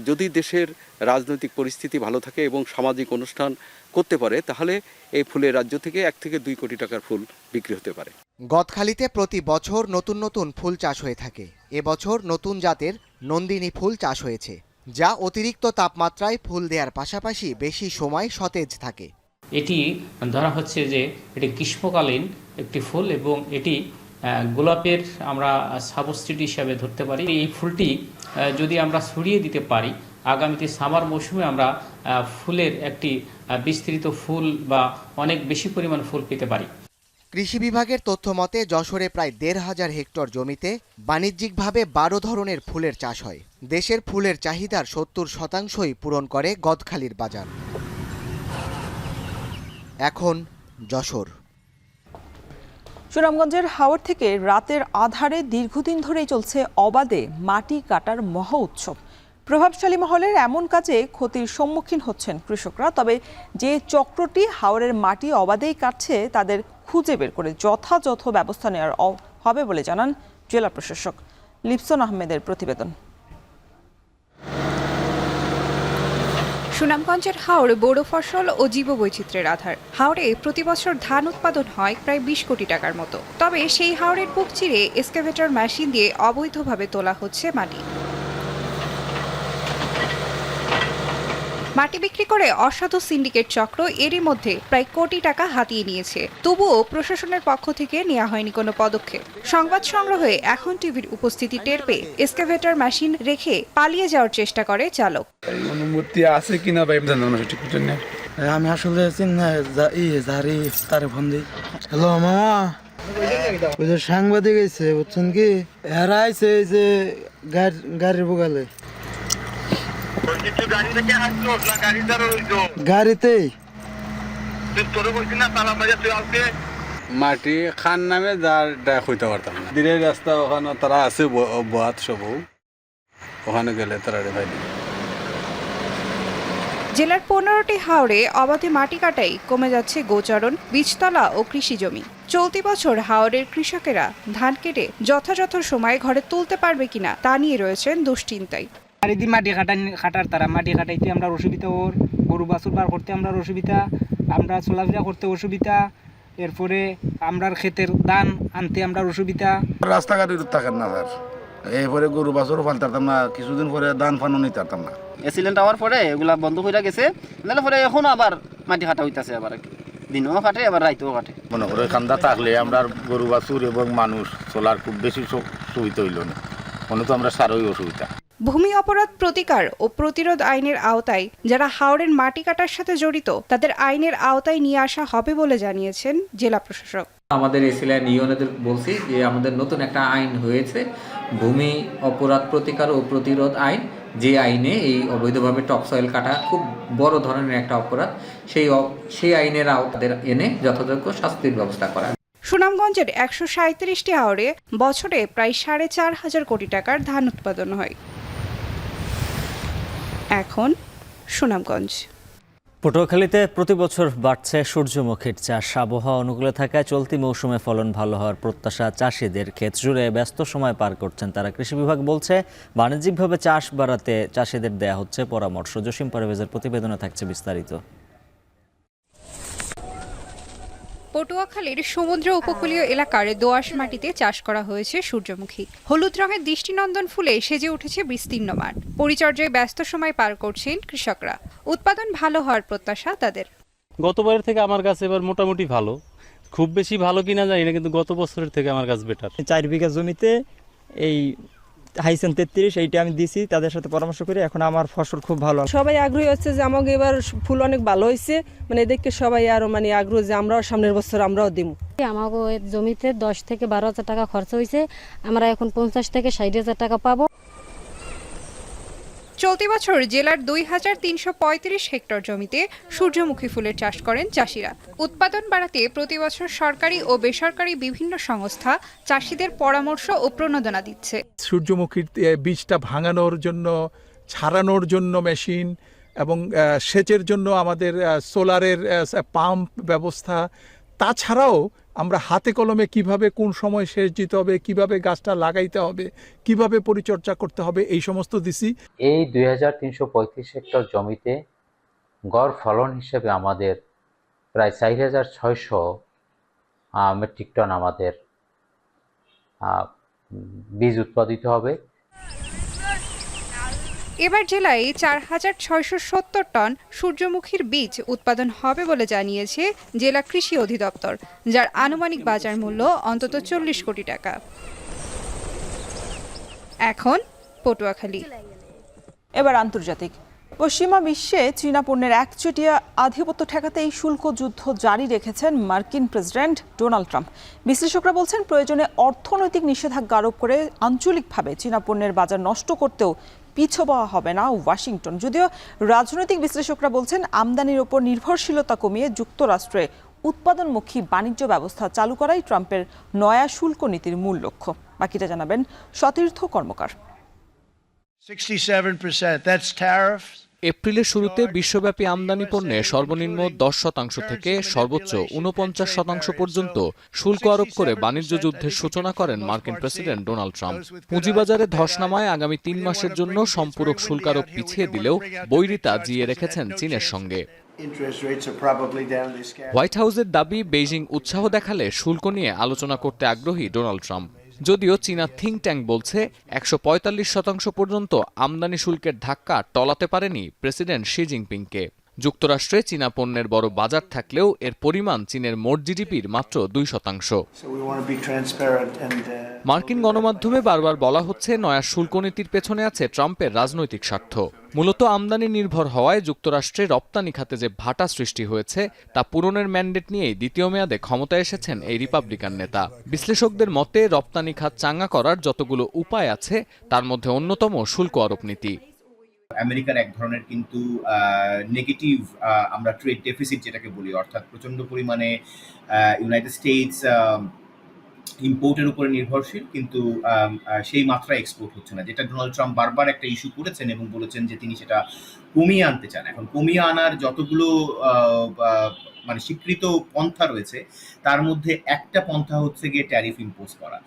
যদি দেশের রাজনৈতিক পরিস্থিতি ভালো থাকে এবং সামাজিক অনুষ্ঠান করতে পারে তাহলে এই ফুলের রাজ্য থেকে 1 থেকে 2 কোটি টাকার ফুল বিক্রি হতে পারে। গদখালিতে প্রতি বছর নতুন নতুন ফুল চাষ হয়ে থাকে। এবছর নতুন জাতের নন্দিনী ফুল চাষ হয়েছে, যা অতিরিক্ত তাপমাত্রায় ফুল দেওয়ার পাশাপাশি বেশি সময় সতেজ থাকে। এটি ধরা হচ্ছে যে এটি গ্রীষ্মকালীন একটি ফুল এবং এটি গোলাপের আমরা সাবস্টিটিউট হিসাবে ধরতে পারি। এই ফুলটি যদি আমরা ছড়িয়ে দিতে পারি আগামীতে সামার মৌসুমে আমরা ফুলের একটি বিস্তৃত ফুল বা অনেক বেশি পরিমাণ ফুল পেতে পারি। কৃষি বিভাগের তথ্য মতে যশোরে প্রায় 1,500 হেক্টর জমিতে বাণিজ্যিকভাবে 12 ধরনের ফুলের চাষ হয়। দেশের ফুলের চাহিদার 70% পূরণ করে গদখালির বাজার। এখন যশোর। সুনামগঞ্জের হাওড় থেকে রাতের আধারে দীর্ঘদিন ধরেই চলছে অবাধে মাটি কাটার মহা উৎসব। প্রভাবশালী মহলের এমন কাজে ক্ষতির সম্মুখীন হচ্ছেন কৃষকরা। তবে যে চক্রটি হাওরের মাটি অবাধেই কাটছে তাদের খুঁজে বের করে যথাযথ ব্যবস্থা নেওয়ার হবে বলে জানান জেলা প্রশাসক। লিপসন আহমেদের প্রতিবেদন। সুনামগঞ্জের হাওড় বড় ফসল ও জীববৈচিত্র্যের আধার। হাওড়ে প্রতি বছর ধান উৎপাদন হয় প্রায় 20 কোটি টাকার মতো। তবে সেই হাওড়ের বুক চিরে এক্সকাভেটর মেশিন দিয়ে অবৈধভাবে তোলা হচ্ছে মাটি বিক্রি করে অসাধু সিন্ডিকেট চক্র এরই মধ্যে প্রায় কোটি টাকা হাতিয়ে নিয়েছে। তবুও প্রশাসনের পক্ষ থেকে নেওয়া হয়নি কোনো পদক্ষেপ। সংবাদ সংগ্রহে এখন টিভির উপস্থিতি টের পেয়ে এক্সকাভেটর মেশিন রেখে পালিয়ে যাওয়ার চেষ্টা করে চালক। অনুমতি আছে কিনা ভাই জানেন না ঠিক বুঝেন না। আমি আসলে জারি তারে ফোন দিই। হ্যালো মামা, ওই যে সাংবাদিক আইছে বুঝছেন কি, এরা আইছে এই যে গাড়ির বগালে গাড়িতেই মাটি খান নামে যার হইতে পারতাম না। দিনের রাস্তা ওখানে তারা আছে বাদ সব ওখানে গেলে তারা ভাই। জেলার 15টি হাওরে অবাধে মাটি কাটাই কমে যাচ্ছে গোচারণ, বীজতলা ও কৃষি জমি। চলতি বছর হাওরের কৃষকেরা ধান কেটে যথাযথ সময়ে ঘরে তুলতে পারবে কিনা তা নিয়ে রয়েছেন দুশ্চিন্তায়। মাটি কাটার তারা মাটি কাটাইতে আমরা অসুবিধা, ওর গরু বাছুর বার করতে আমরা অসুবিধা, আমরা চলাফেরা করতে অসুবিধা, এরপরে আমরা ক্ষেতের ধান আনতে আমরা অসুবিধা। রাস্তাঘাটের থাকেন না স্যার, এরপরে গরু বাছুরও ফালতাম না, কিছুদিন পরে ধান ফানও নিতে পারতাম না। অ্যাক্সিডেন্ট হওয়ার পরে এগুলা বন্ধ হয়ে গেছে, পরে এখন আবার মাটি কাটা হইতাছে, আবার দিনও কাটে আবার রাইতেও কাটে। মনে করে কান্দা থাকলে আমরা গরু বাছুর এবং মানুষ চলার খুব বেশি সুবিধা হইল না, মনে তো আমরা সারই অসুবিধা। ভূমি অপরাধ প্রতিকার ও প্রতিরোধ আইনের আওতায় যারা হাওরের মাটি কাটার সাথে জড়িত তাদের আইনের আওতায় নিয়ে আসা হবে বলে জানিয়েছেন জেলা প্রশাসক। আমাদের এসিল্যান্ড ইউনিয়নের বলছি যে আমাদের নতুন একটা আইন হয়েছে, ভূমি অপরাধ প্রতিকার ও প্রতিরোধ আইন, যে আইনে এই অবৈধভাবে টপসয়েল কাটা খুব বড় ধরনের একটা অপরাধ, সেই আইনের আওতায় এনে যথাযোগ্য শাস্তির ব্যবস্থা করা। সুনামগঞ্জের 137টি হাওরে বছরে প্রায় 4.5 কোটি টাকার ধান উৎপাদন হয়। এখন সুনামগঞ্জ। পটুয়াখালীতে প্রতি বছর বাড়ছে সূর্যমুখীর চাষ। আবহাওয়া অনুকূলে থাকায় চলতি মৌসুমে ফলন ভালো হওয়ার প্রত্যাশা চাষিদের। ক্ষেত জুড়ে ব্যস্ত সময় পার করছেন তারা। কৃষি বিভাগ বলছে বাণিজ্যিকভাবে চাষ বাড়াতে চাষিদের দেয়া হচ্ছে পরামর্শ। জসিম পারভেজের প্রতিবেদনে থাকছে বিস্তারিত। পটুয়াখালীর সমুদ্র উপকূলীয় এলাকার দোআঁশ মাটিতে চাষ করা হয়েছে সূর্যমুখী। হলুদ রঙের দৃষ্টিনন্দন ফুলে সেজে উঠেছে বিস্তীর্ণ মাঠ। পরিচর্যায় ব্যস্ত সময় পার করছেন কৃষকরা। উৎপাদন ভালো হওয়ার প্রত্যাশা তাদের। গতবারের থেকে আমার কাছে এবার মোটামুটি ভালো, খুব বেশি ভালো কিনা জানি না, কিন্তু গত বছরের থেকে আমার কাছে বেটার। 4 বিঘা জমিতে এই হাইসেন 33 এইটা আমি দিছি তাদের সাথে পরামর্শ করে এখন আমার ফসল খুব ভালো। সবাই আগ্রহী হচ্ছে যে আমাকে এবার ফুল অনেক ভালো হয়েছে, মানে দেখে সবাই আরো মানে আগ্রহ যে আমরাও সামনের বছর আমরাও দিব। আমাকে জমিতে 10 থেকে 12,000 টাকা খরচ হয়েছে, আমরা এখন 50 থেকে 60,000 টাকা পাবো। চলতি বছর জেলার 2,335 হেক্টর জমিতে সূর্যমুখী ফুলের চাষ করেন চাষিরা। উৎপাদন বাড়াতে প্রতি বছর সরকারি ও বেসরকারি বিভিন্ন সংস্থা চাষিদের পরামর্শ ও প্রণোদনা দিচ্ছে। সূর্যমুখীর বীজটা ভাঙানোর জন্য, ছাড়ানোর জন্য মেশিন এবং সেচের জন্য আমাদের সোলারের পাম্প ব্যবস্থা, তাছাড়াও আমরা হাতে কলমে কিভাবে কোন সময় সেচ দিতে হবে, কিভাবে গাছটা লাগাইতে হবে, কিভাবে পরিচর্যা করতে হবে, এই সমস্ত দিছি। এই 2,335 হেক্টর জমিতে গড় ফলন হিসেবে আমাদের প্রায় 4,600 মেট্রিক টন আমাদের বীজ উৎপাদিত হবে। এবার জেলায় 4,670 টন সূর্যমুখীর বীজ উৎপাদন হবে বলে জানিয়েছে জেলা কৃষি অধিদপ্তর, যার আনুমানিক বাজার মূল্য অন্তত 40 কোটি টাকা। এখন পটুয়াখালী। এবার আন্তর্জাতিক। পশ্চিমা বিশ্বে চীনা পণ্যের একচেটিয়া আধিপত্য ঠেকাতে এই শুল্ক যুদ্ধ জারি রেখেছেন মার্কিন প্রেসিডেন্ট ডোনাল্ড ট্রাম্প। বিশ্লেষকরা বলছেন প্রয়োজনে অর্থনৈতিক নিষেধাজ্ঞা আরোপ করে আঞ্চলিকভাবে চীনা পণ্যের বাজার নষ্ট করতেও পিছু পাওয়া হবে না ওয়াশিংটন। যদিও রাজনৈতিক বিশ্লেষকরা বলছেন আমদানির ওপর নির্ভরশীলতা কমিয়ে যুক্তরাষ্ট্রে উৎপাদনমুখী বাণিজ্য ব্যবস্থা চালু করাই ট্রাম্পের নয়া শুল্ক নীতির মূল লক্ষ্য। বাকিটা জানাবেন সতীর্থ কর্মকার। 67%, that's tariffs. এপ্রিলের শুরুতে বিশ্বব্যাপী আমদানি পণ্যে সর্বনিম্ন 10% থেকে সর্বোচ্চ 49% পর্যন্ত শুল্ক আরোপ করে বাণিজ্য যুদ্ধের সূচনা করেন মার্কিন প্রেসিডেন্ট ডোনাল্ড ট্রাম্প। পুঁজিবাজারে ধস নামায় আগামী 3 মাসের জন্য সম্পূরক শুল্ক আরোপ পিছিয়ে দিলেও বৈরিতা জিয়ে রেখেছেন চীনের সঙ্গে। হোয়াইট হাউসের দাবি, বেইজিং উৎসাহ দেখালে শুল্ক নিয়ে আলোচনা করতে আগ্রহী ডোনাল্ড ট্রাম্প। যদিও চীনা থিঙ্ক ট্যাঙ্ক বলছে 145% পর্যন্ত আমদানি শুল্কের ধাক্কা টলাতে পারেনি প্রেসিডেন্ট শি জিনপিংকে। যুক্তরাষ্ট্রে চীনা পণ্যের বড় বাজার থাকলেও এর পরিমাণ চীনের মোট জিডিপির মাত্র 2%। মার্কিন গণমাধ্যমে বারবার বলা হচ্ছে নয়া শুল্ক নীতির পেছনে আছে ট্রাম্পের রাজনৈতিক স্বার্থ। মূলত আমদানি নির্ভর হওয়ায় যুক্তরাষ্ট্রে রপ্তানি খাতে যে ভাটা সৃষ্টি হয়েছে তা পূরণের ম্যান্ডেট নিয়েই দ্বিতীয় মেয়াদে ক্ষমতায় এসেছেন এই রিপাবলিকান নেতা। বিশ্লেষকদের মতে রপ্তানি খাত চাঙ্গা করার যতগুলো উপায় আছে তার মধ্যে অন্যতম শুল্ক আরোপ নীতি। আমেরিকার এক ধরনের কিন্তু নেগেটিভ আমরা ট্রেড ডেফিসিট যেটাকে বলি, অর্থাৎ প্রচণ্ড পরিমাণে ইউনাইটেড স্টেটস ইম্পোর্টের উপরে নির্ভরশীল, কিন্তু সেই মাত্রা এক্সপোর্ট হচ্ছে না, যেটা ডোনাল্ড ট্রাম্প বারবার একটা ইস্যু করেছেন এবং বলেছেন যে তিনি সেটা কমিয়ে আনতে চান। এখন কমিয়ে আনার যতগুলো মানে স্বীকৃত পন্থা রয়েছে তার মধ্যে একটা পন্থা হচ্ছে গিয়ে ট্যারিফ ইম্পোজ করা।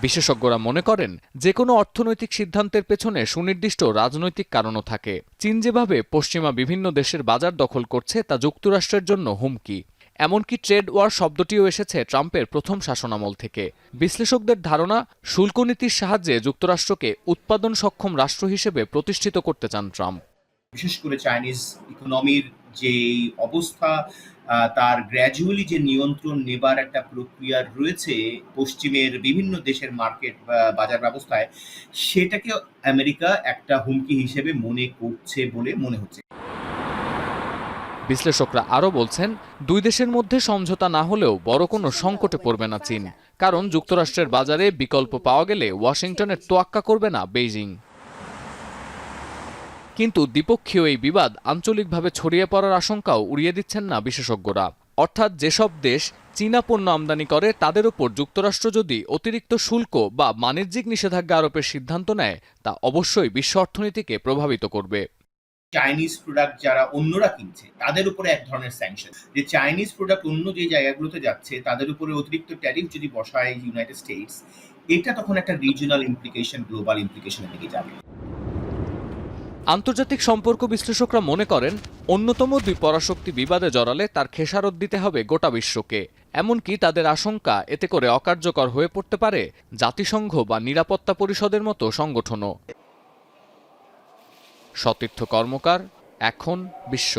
বিশেষজ্ঞরা মনে করেন যে কোনো অর্থনৈতিক সিদ্ধান্তের পেছনে সুনির্দিষ্ট রাজনৈতিক কারণও থাকে। চীন যেভাবে পশ্চিমা বিভিন্ন দেশের বাজার দখল করছে তা যুক্তরাষ্ট্রের জন্য হুমকি। এমনকি ট্রেড ওয়ার শব্দটিও এসেছে ট্রাম্পের প্রথম শাসনামল থেকে। বিশ্লেষকদের ধারণা, শুল্ক নীতির সাহায্যে যুক্তরাষ্ট্রকে উৎপাদন সক্ষম রাষ্ট্র হিসেবে প্রতিষ্ঠিত করতে চান ট্রাম্প। বিশেষ করে চাইনিজ ইকোনমির যে অবস্থা, তার গ্র্যাজুয়ালি যে নিয়ন্ত্রণ নেবার একটা প্রক্রিয়া রয়েছে পশ্চিমের বিভিন্ন দেশের মার্কেট বাজার ব্যবস্থায়, সেটাকে আমেরিকা একটা হুমকি হিসেবে মনে করছে বলে মনে হচ্ছে। বিশ্লেষকরা আরও বলছেন, দুই দেশের মধ্যে সমঝোতা না হলেও বড় কোনো সংকটে পড়বে না চীন, কারণ যুক্তরাষ্ট্রের বাজারে বিকল্প পাওয়া গেলে ওয়াশিংটনের তোয়াক্কা করবে না বেইজিং। কিন্তু দ্বিপক্ষীয় এই বিবাদ আঞ্চলিকভাবে ছড়িয়ে পড়ার আশঙ্কাও উড়িয়ে দিচ্ছেন না বিশেষজ্ঞরা। অর্থাৎ যেসব দেশ চীনা পণ্য আমদানি করে তাদের উপর যুক্তরাষ্ট্র যদি অতিরিক্ত শুল্ক বা বাণিজ্যিক নিষেধাজ্ঞা আরোপের সিদ্ধান্ত নেয় তা অবশ্যই বিশ্ব অর্থনীতিকে প্রভাবিত করবে। চাইনিজ প্রোডাক্ট যারা অন্যরা কিনছে তাদের উপরে এক ধরনের স্যাংশন, যে চাইনিজ প্রোডাক্ট অন্য যে জায়গাগুলোতে যাচ্ছে তাদের উপরে অতিরিক্ত ট্যারিফ যদি বসায় ইউনাইটেড স্টেটস, এটা তখন একটা রিজিওনাল ইমপ্লিকেশন, গ্লোবাল ইমপ্লিকেশনের দিকে যাবে। আন্তর্জাতিক সম্পর্ক বিশ্লেষকরা মনে করেন, অন্যতম দুই পরাশক্তি বিবাদে জড়ালে তার খেসারত দিতে হবে গোটা বিশ্বকে। এমনকি তাদের আশঙ্কা, এতে করে অকার্যকর হয়ে পড়তে পারে জাতিসংঘ বা নিরাপত্তা পরিষদের মতো সংগঠনও। সতীর্থ কর্মকার, এখন বিশ্ব।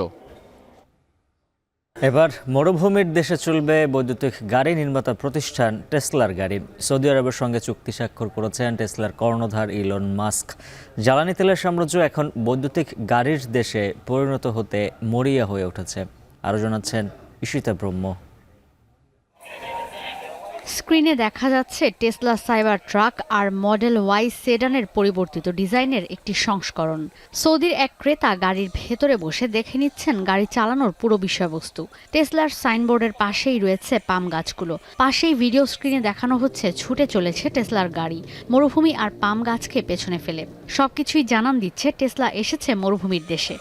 এবার মরুভূমির দেশে চলবে বৈদ্যুতিক গাড়ি নির্মাতা প্রতিষ্ঠান টেসলার গাড়ি। সৌদি আরবের সঙ্গে চুক্তি স্বাক্ষর করেছেন টেসলার কর্ণধার ইলন মাস্ক। জ্বালানি তেলের সাম্রাজ্য এখন বৈদ্যুতিক গাড়ির দেশে পরিণত হতে মরিয়া হয়ে উঠেছে। আরও জানাচ্ছেন ঈশিতা ব্রহ্ম। স্ক্রিনে দেখা যাচ্ছে টেসলা সাইবার ট্রাক আর মডেল ওয়াই সেডানের পরিবর্তিত ডিজাইনের একটি সংস্করণ। সৌদির এক ক্রেতা গাড়ির ভেতরে বসে দেখে নিচ্ছেন গাড়ি চালানোর পুরো বিষয়বস্তু। টেসলার সাইনবোর্ডের পাশেই রয়েছে পাম গাছগুলো। পাশেই ভিডিও স্ক্রিনে দেখানো হচ্ছে ছুটে চলেছে টেসলার গাড়ি, মরুভূমি আর পাম গাছকে পেছনে ফেলে। সবকিছুই জানান দিচ্ছে টেসলা এসেছে মরুভূমির দেশে।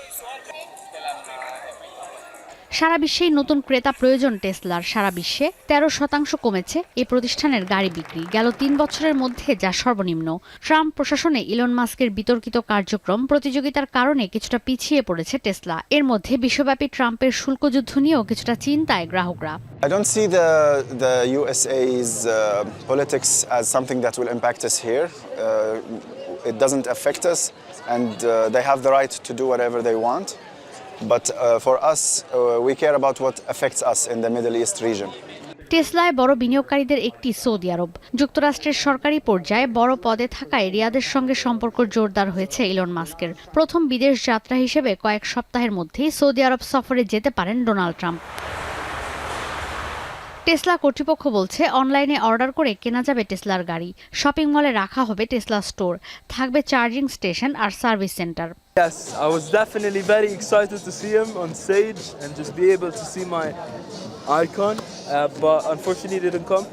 সারা বিশ্বেই নতুন ক্রেতা প্রয়োজন টেসলার। সারা বিশ্বে 13% কমেছে এই প্রতিষ্ঠানের গাড়ি বিক্রি গেল 3 বছরের মধ্যে, যা সর্বনিম্ন। ট্রাম্প প্রশাসনে ইলন মাস্কের বিতর্কিত কার্যক্রম প্রতিযোগিতার কারণে কিছুটা পিছিয়ে পড়েছে টেসলা। এর মধ্যে বিশ্বব্যাপী ট্রাম্পের শুল্ক যুদ্ধ নিয়েও কিছুটা চিন্তায় গ্রাহকরা। I don't see the USA's politics as something that will impact us here. It doesn't affect us, and they have the right to do whatever they want. But for us, we care about what affects us in the Middle East region. টেসলায় বড় বিনিয়োগকারীদের একটি Saudi আরব। যুক্তরাষ্ট্রের সরকারি পর্যায়ে বড় পদে থাকায় রিয়াদের সঙ্গে সম্পর্ক জোরদার হয়েছে ইলন মাস্কের। প্রথম বিদেশ যাত্রা হিসেবে কয়েক সপ্তাহের মধ্যেই সৌদি আরব সফরে যেতে পারেন ডোনাল্ড ট্রাম্প। টেসলা কর্তৃপক্ষ বলছে অনলাইনে অর্ডার করে কেনা যাবে টেসলার গাড়ি। শপিং মলে রাখা হবে টেসলা স্টোর, থাকবে চার্জিং স্টেশন আর service centre. Yes, I was definitely very excited to see him on stage and just be able to see my icon, but unfortunately he didn't come.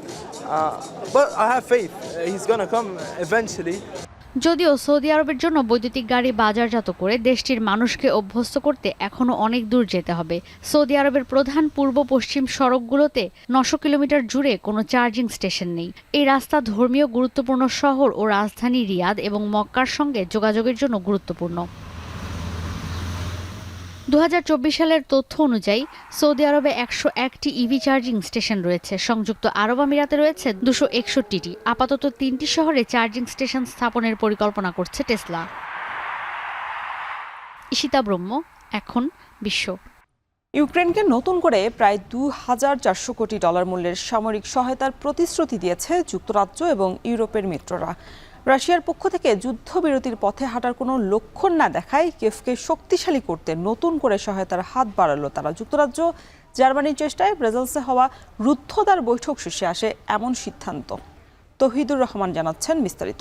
But I have faith. He's gonna come eventually. যদিও Saudi আরবের জন্য বৈদ্যুতিক গাড়ি বাজারজাত করে দেশটির মানুষকে অভ্যস্ত করতে এখনও অনেক দূর যেতে হবে। সৌদি আরবের প্রধান পূর্ব পশ্চিম সড়কগুলোতে 900 কিলোমিটার জুড়ে কোনো চার্জিং স্টেশন নেই। এই রাস্তা ধর্মীয় গুরুত্বপূর্ণ শহর ও রাজধানী রিয়াদ এবং মক্কার সঙ্গে যোগাযোগের জন্য গুরুত্বপূর্ণ। 2024 সালের তথ্য অনুযায়ী সৌদি আরবে 101টি ইভি চার্জিং স্টেশন রয়েছে। সংযুক্ত আরব আমিরাতে রয়েছে 261টি। আপাতত 3টি শহরে চার্জিং স্টেশন স্থাপনের পরিকল্পনা করছে টেসলা। ঈশিতা ব্রহ্ম, এখন বিশ্ব। ইউক্রেনকে নতুন করে প্রায় $2,400 কোটি মূল্যের সামরিক সহায়তার প্রতিশ্রুতি দিয়েছে যুক্তরাজ্য এবং ইউরোপের মিত্ররা। রাশিয়ার পক্ষ থেকে যুদ্ধবিরতির পথে হাঁটার কোনো লক্ষণ না দেখায় কিয়েভকে শক্তিশালী করতে নতুন করে সহায়তার হাত বাড়ালো তারা। যুক্তরাজ্য জার্মানির চেষ্টায় ব্রাসেলসে হওয়া রুদ্ধদ্বার বৈঠক শেষে আসে এমন সিদ্ধান্ত। তৌহিদুর রহমান জানাচ্ছেন বিস্তারিত।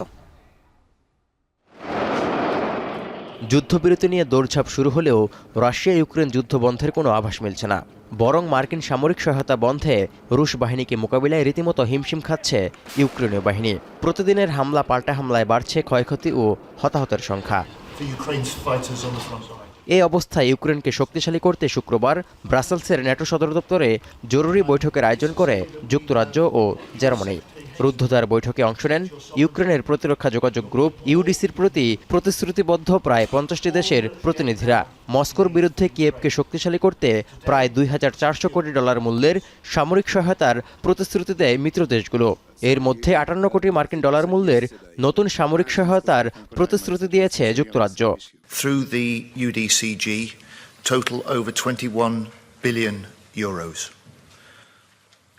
যুদ্ধবিরতি নিয়ে দৌড়ঝাঁপ শুরু হলেও রাশিয়া ইউক্রেন যুদ্ধ বন্ধের কোনো আভাস মিলছে না। বরং মার্কিন সামরিক সহায়তা বন্ধে রুশ বাহিনীকে মোকাবিলায় রীতিমতো হিমশিম খাচ্ছে ইউক্রেনীয় বাহিনী। প্রতিদিনের হামলা পাল্টা হামলায় বাড়ছে ক্ষয়ক্ষতি ও হতাহতের সংখ্যা। এই অবস্থায় ইউক্রেনকে শক্তিশালী করতে শুক্রবার ব্রাসেলসের ন্যাটো সদর দপ্তরে জরুরি বৈঠকের আয়োজন করে যুক্তরাজ্য ও জার্মানি। রুদ্ধদ্বার বৈঠকে অংশ নেন ইউক্রেনের প্রতিরক্ষা যোগাযোগ গ্রুপ ইউডিসির প্রতি প্রতিশ্রুতিবদ্ধ প্রায় 50টি দেশের প্রতিনিধিরা। মস্কোর বিরুদ্ধে কিয়েভকে শক্তিশালী করতে প্রায় $2,400 কোটি মূল্যের সামরিক সহায়তার প্রতিশ্রুতি দেয় মিত্র দেশগুলো। এর মধ্যে 58 কোটি মার্কিন ডলার মূল্যের নতুন সামরিক সহায়তার প্রতিশ্রুতি দিয়েছে যুক্তরাজ্য। Through the UDCG, total over 21 billion euros.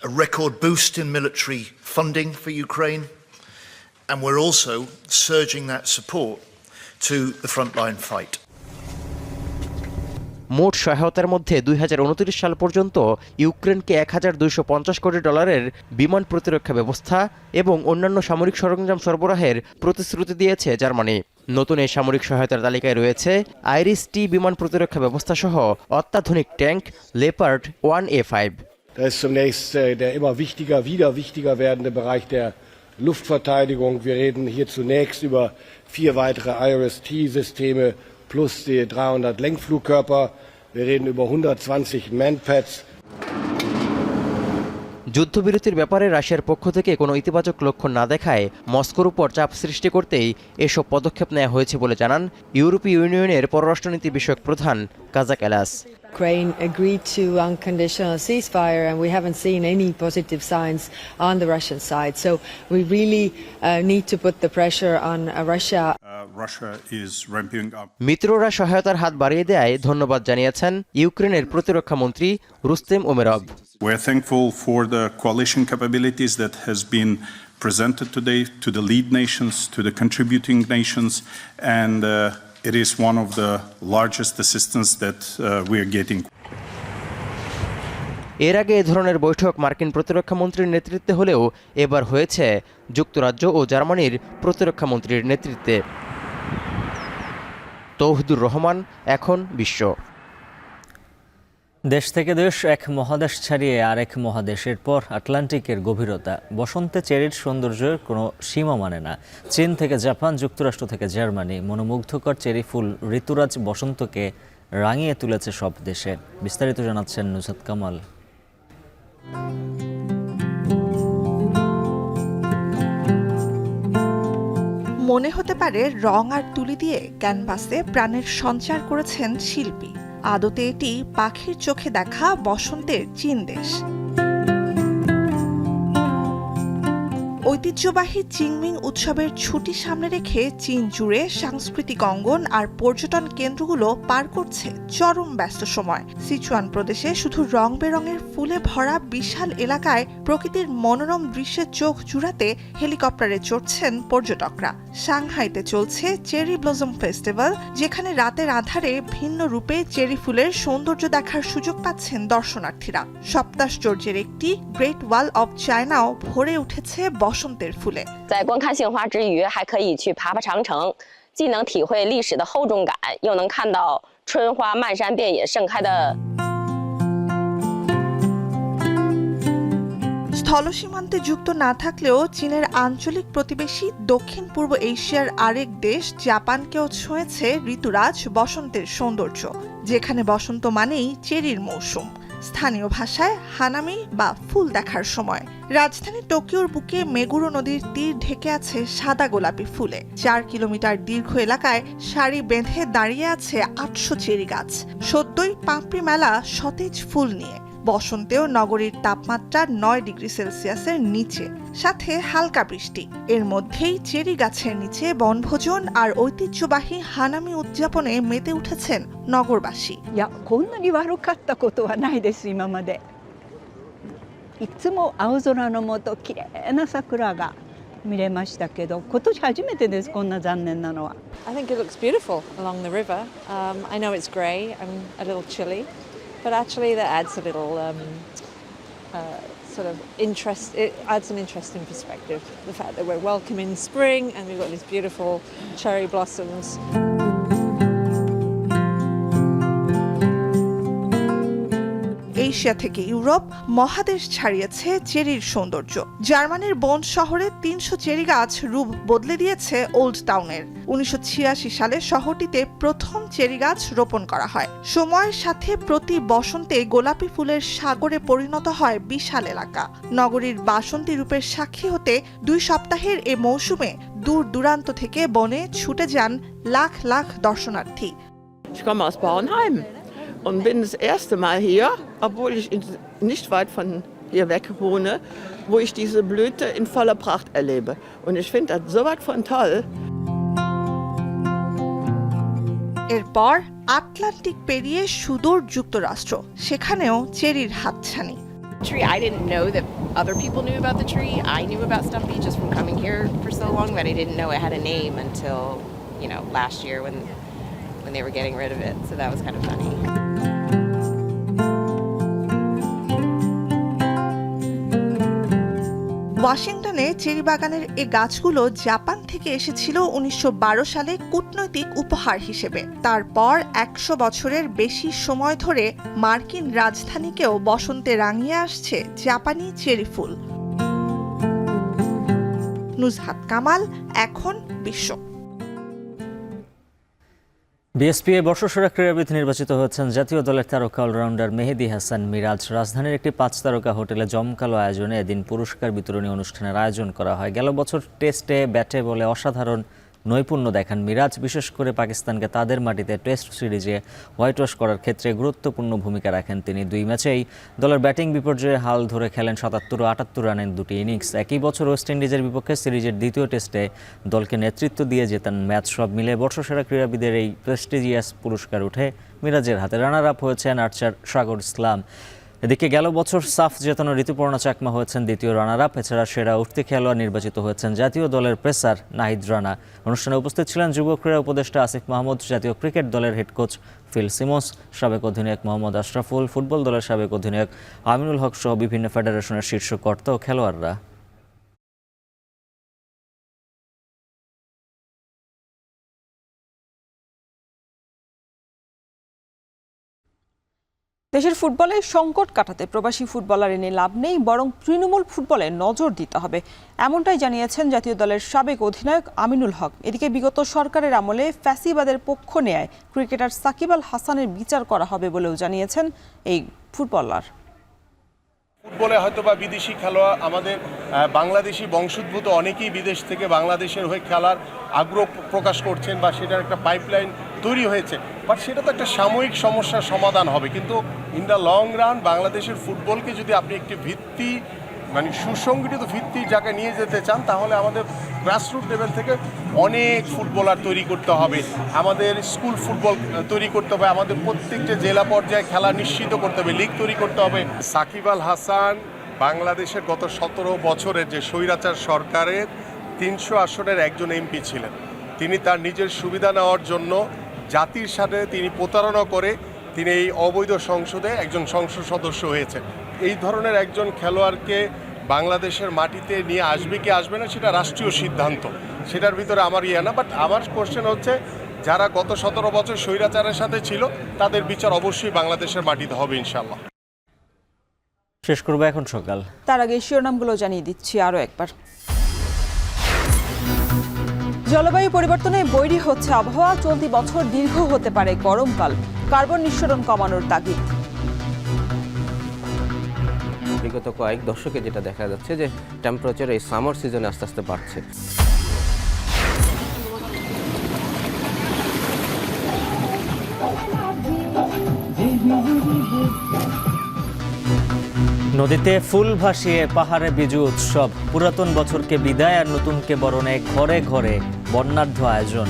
A record boost in military funding for Ukraine, and we're also surging that support to the frontline fight. মোট সহায়তার মধ্যে 2029 সাল পর্যন্ত ইউক্রেনকে $1,250 কোটি বিমান প্রতিরক্ষা ব্যবস্থা এবং অন্যান্য সামরিক সরঞ্জাম সরবরাহের প্রতিশ্রুতি দিয়েছে জার্মানি। নতুন এই সামরিক সহায়তার তালিকায় রয়েছে আইরিস-T বিমান প্রতিরক্ষা ব্যবস্থা সহ অত্যাধুনিক tank leopard 1A5। Da ist zunächst der immer wieder wichtiger werdende Bereich der Luftverteidigung. Wir reden hier zunächst über 4 weitere IRIS-T-Systeme plus die 300 Lenkflugkörper. Wir reden über 120 Manpads. যুদ্ধবিরতির ব্যাপারে রাশিয়ার পক্ষ থেকে কোনো ইতিবাচক লক্ষণ না দেখায় মস্কোর উপর চাপ সৃষ্টি করতেই এসব পদক্ষেপ নেওয়া হয়েছে বলে জানান ইউরোপীয় ইউনিয়নের পররাষ্ট্রনীতি বিষয়ক প্রধান কাজা callous. Ukraine agreed to unconditional ceasefire, and we haven't seen any positive signs on the Russian side. So we really need to put the pressure on Russia. Russia is ramping up. মিত্ররা সহায়তার হাত বাড়িয়ে দেয় ধন্যবাদ জানিয়েছেন ইউক্রেনের প্রতিরক্ষা মন্ত্রী Rustem Umerov. We're thankful for the coalition capabilities that has been presented today to the lead nations, to the contributing nations, and it is one of the largest assistance that we are getting. এর আগে এ ধরনের বৈঠক মার্কিন প্রতিরক্ষা মন্ত্রীর নেতৃত্বে হলেও এবার হয়েছে যুক্তরাজ্য ও জার্মানির প্রতিরক্ষা মন্ত্রীর নেতৃত্বে। তৌহিদুর রহমান, এখন বিশ্ব। দেশ থেকে দেশ, এক মহাদেশ ছাড়িয়ে আরেক মহাদেশের পর আটলান্টিকের গভীরতা। বসন্তে চেরির সৌন্দর্যের কোনো সীমা মানে না। চীন থেকে জাপান, যুক্তরাষ্ট্র থেকে জার্মানি, মনোমুগ্ধকর চেরি ফুল ঋতুরাজ বসন্তকে রাঙিয়ে তুলেছে সব দেশে। বিস্তারিত জানাচ্ছেন নুসরাত কামাল। মনে হতে পারে রং আর তুলি দিয়ে ক্যানভাসে প্রাণের সঞ্চার করেছেন শিল্পী। আদতে এটি পাখির চোখে দেখা বসন্তের চীন দেশ। ঐতিহ্যবাহী চিংমিং উৎসবের ছুটি সামনে রেখে চীন জুড়ে সাংস্কৃতিক অঙ্গন আর পর্যটন কেন্দ্রগুলো পার করছে চরম ব্যস্ত সময়। সিচুয়ান প্রদেশে শুধু রং বেরঙের ফুলে ভরা বিশাল এলাকায় প্রকৃতির মনোরম দৃশ্যে চোখ জুড়াতে হেলিকপ্টারে চড়ছেন পর্যটকরা। সাংহাইতে চলছে চেরি ব্লসম ফেস্টিভ্যাল, যেখানে রাতের আধারে ভিন্ন রূপে চেরি ফুলের সৌন্দর্য দেখার সুযোগ পাচ্ছেন দর্শনার্থীরা। সপ্তাশ্চর্যের একটি গ্রেট ওয়াল অব চায়নাও ভরে উঠেছে বসন্তের ফুলে।在观看杏花之余，还可以去爬爬长城，既能体会历史的厚重感，又能看到春花漫山遍野盛开的。স্থলসীমান্তে যুক্ত না থাকলেও চীনের আঞ্চলিক প্রতিবেশী দক্ষিণ পূর্ব এশিয়ার আরেক দেশ জাপানকেও ছুঁয়েছে ঋতুরাজ বসন্তের সৌন্দর্য, যেখানে বসন্ত মানেই চেরির মৌসুম। স্থানীয় ভাষায় হানামি বা ফুল দেখার সময়। রাজধানী টোকিওর বুকে মেগুরো নদীর তীর ঢেকে আছে সাদা গোলাপি ফুলে। 4 কিলোমিটার দীর্ঘ এলাকায় সারি বেঁধে দাঁড়িয়ে আছে 800 চেরি গাছ। সদ্যই পাপড়ি মেলা সতেজ ফুল নিয়ে। বসন্তেও নগরীর তাপমাত্রা 9 ডিগ্রি সেলসিয়াসের নিচে, সাথে হালকা বৃষ্টি। এর মধ্যেই চেরি গাছের নিচে বনভোজন আর ঐতিহ্যবাহী হানামি উদযাপনে মেতে উঠেছেন নগরবাসী। こんなに悪かったことはないです今まで。いつも青空の下綺麗な桜が見れましたけど、今年初めてですこんな残念なのは。I think it looks beautiful along the river. I know it's grey and a little chilly, but actually that adds a little sort of interest. It adds an interesting perspective. The fact that we're welcoming spring and we've got these beautiful cherry blossoms. Asia থেকে Europe মহাদেশ ছাড়িয়েছে চেরির সৌন্দর্য। জার্মানির বন শহরে 300 cherry গাছ রূপ বদলে দিয়েছে ওল্ড টাউনের। 1986 সালে শহরটিতে প্রথম চেরি গাছ রোপণ করা হয়। সময়ের সাথে প্রতি বসন্তে গোলাপি ফুলের সাগরে পরিণত হয় বিশাল এলাকা। নগরীর বাসন্তী রূপের সাক্ষী হতে 2 সপ্তাহের এ মৌসুমে দূর দূরান্ত থেকে বনে ছুটে যান লাখ লাখ দর্শনার্থী। Ich komme aus Bauernheim und bin das erste Mal hier, obwohl ich nicht weit von hier weg wohne, wo ich diese Blüte in voller Pracht erlebe. Und ich finde das so was von toll. এরপর Atlantic পেরিয়ে সুদূর যুক্তরাষ্ট্র, সেখানেও চেরির হাতছানি। I didn't know that other people knew about the tree. I knew about Stumpy just from coming here for so long, but I didn't know it had a name until, last year when they were getting rid of it. So that was kind of funny. ওয়াশিংটনে cherry বাগানের এ গাছগুলো Japan থেকে এসেছিল 1912 সালে কূটনৈতিক উপহার হিসেবে। তারপর 100 বছরের বেশি সময় ধরে মার্কিন রাজধানীকেও বসন্তে রাঙিয়ে আসছে জাপানি চেরি ফুল। নুসরাত কামাল, এখন বিশ্ব। বিএসপি এর বর্ষসেরা ক্রীড়াবিদ নির্বাচিত হয়েছেন জাতীয় দলের তারকা অলরাউন্ডার মেহেদী হাসান মিরাজ। রাজধানীর একটি 5 তারকা হোটেলে জমকালো আয়োজনে এদিন পুরস্কার বিতরণী অনুষ্ঠানের আয়োজন করা হয়। গেল বছর টেস্টে ব্যাটে বলে অসাধারণ নৈপুণ্য দেখান মিরাজ। বিশেষ করে পাকিস্তানকে তাদের মাটিতে টেস্ট সিরিজে হোয়াইট ওয়াশ করার ক্ষেত্রে গুরুত্বপূর্ণ ভূমিকা রাখেন তিনি। 2 ম্যাচেই দলের ব্যাটিং বিপর্যয়ে হাল ধরে খেলেন 77 ও 78 রানের 2টি ইনিংস। একই বছর ওয়েস্ট ইন্ডিজের বিপক্ষে সিরিজের দ্বিতীয় টেস্টে দলকে নেতৃত্ব দিয়ে জেতেন ম্যাচ। সব মিলে বর্ষসেরা ক্রীড়াবিদের এই প্রেস্টিজিয়াস পুরস্কার উঠে মিরাজের হাতে। রানার আপ হয়েছেন আর্চার সাগর ইসলাম। এদিকে গেল বছর সাফ জেতানো ঋতুপর্ণা চাকমা হয়েছেন দ্বিতীয় রানার আপ। এছাড়া সেরা উঠতি খেলোয়াড় নির্বাচিত হয়েছেন জাতীয় দলের পেসার নাহিদ রানা। অনুষ্ঠানে উপস্থিত ছিলেন যুব ক্রীড়া উপদেষ্টা আসিফ মাহমুদ, জাতীয় ক্রিকেট দলের হেড কোচ ফিল সিমন্স, সাবেক অধিনায়ক মোহাম্মদ আশরাফুল, ফুটবল দলের সাবেক অধিনায়ক আমিনুল হক সহ বিভিন্ন ফেডারেশনের শীর্ষ কর্তা ও খেলোয়াড়রা। দেশের ফুটবলে সংকট কাটাতে প্রবাসী ফুটবলার এনে লাভ নেই, বরং তৃণমূল ফুটবলে নজর দিতে হবে, এমনটাই জানিয়েছেন জাতীয় দলের সাবেক অধিনায়ক আমিনুল হক। এদিকে বিগত সরকারের আমলে ফ্যাসিবাদের পক্ষ নেয় ক্রিকেটার সাকিব আল হাসানের বিচার করা হবে বলেও জানিয়েছেন এই ফুটবলার। ফুটবলে হয়তোবা বিদেশি খেলোয়াড়, আমাদের বাংলাদেশি বংশোদ্ভূত অনেকেই বিদেশ থেকে বাংলাদেশের হয়ে খেলার আগ্রহ প্রকাশ করছেন বা সেটার একটা পাইপলাইন তৈরি হয়েছে, বাট সেটা তো একটা সাময়িক সমস্যার সমাধান হবে। কিন্তু ইন দ্য লং রান বাংলাদেশের ফুটবলকে যদি আপনি একটি ভিত্তি মানে সুসংগঠিত ভিত্তির জায়গায় নিয়ে যেতে চান, তাহলে আমাদের গ্রাসরুট লেভেল থেকে অনেক ফুটবলার তৈরি করতে হবে, আমাদের স্কুল ফুটবল তৈরি করতে হবে, আমাদের প্রত্যেকটা জেলা পর্যায়ে খেলা নিশ্চিত করতে হবে, লিগ তৈরি করতে হবে। সাকিব আল হাসান বাংলাদেশের গত 17 বছরের যে স্বৈরাচার সরকারের 300 আসনের একজন এমপি ছিলেন। তিনি তার নিজের সুবিধা নেওয়ার জন্য জাতির সাথে তিনি প্রতারণা করে তিনি এই অবৈধ সংসদে একজন সংসদ সদস্য হয়েছে। এই ধরনের একজন খেলোয়াড়কে বাংলাদেশের মাটিতে নিয়ে আসবে কি আসবে না সেটা রাষ্ট্রীয় সিদ্ধান্ত, সেটার ভিতরে আমার না। বাট আমার কোশ্চেন হচ্ছে, যারা গত 17 বছর স্বৈরাচারের সাথে ছিল তাদের বিচার অবশ্যই বাংলাদেশের মাটিতে হবে ইনশাআল্লাহ। শেষ করবো এখন সকাল। তার আগে শিরোনামগুলো জানিয়ে দিচ্ছি আরও একবার। জলবায়ু পরিবর্তনে বৈরী হচ্ছে আবহাওয়া, চলতি বছর দীর্ঘ হতে পারে গরমকাল, কার্বন নিঃসরণ কমানোর তাগিদ। বিগত কয়েক দশকে যেটা দেখা যাচ্ছে যে টেম্পারেচার এই সামার সিজনে আস্তে আস্তে বাড়ছে। নদীতে ফুল ভাসিয়ে পাহাড়ে বিজু উৎসব, পুরাতন বছরকে বিদায় আর নতুনকে বরণে ঘরে ঘরে বর্ণাঢ্য আয়োজন।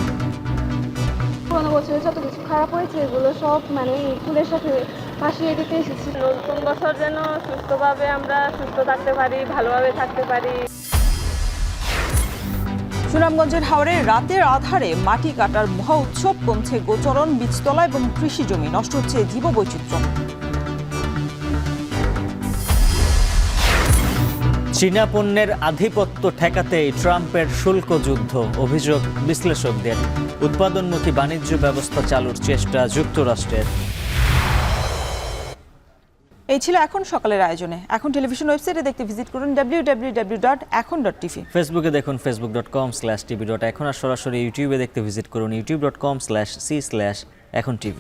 পুরোনো বছরে যত কিছু খারাপ হয়েছে এগুলো সব মানে ফুলের সাথে ভাসিয়ে দিতে এসেছি। নতুন বছর যেন সুস্থভাবে আমরা সুস্থ থাকতে পারি, ভালোভাবে থাকতে পারি। সুনামগঞ্জের হাওরে রাতের আধারে মাটি কাটার মহা উৎসব, কমছে গোচরণ, বীজতলা এবং কৃষি জমি, নষ্ট হচ্ছে জীববৈচিত্র্য। চীনা পণ্যের আধিপত্য ঠেকাতেই ট্রাম্পের শুল্ক যুদ্ধ, অভিযোগ বিশ্লেষকদের। উৎপাদনমুখী বাণিজ্য ব্যবস্থা চালুর চেষ্টা যুক্তরাষ্ট্রের। এই ছিল এখন সকালের আয়োজনে। এখন টেলিভিশন ওয়েবসাইটে দেখতে ভিজিট করুন www.ekhon.tv। ফেসবুকে দেখুন facebook.com/tv.এখন, আর সরাসরি ইউটিউবে দেখতে ভিজিট করুন youtube.com/c/ekhon tv।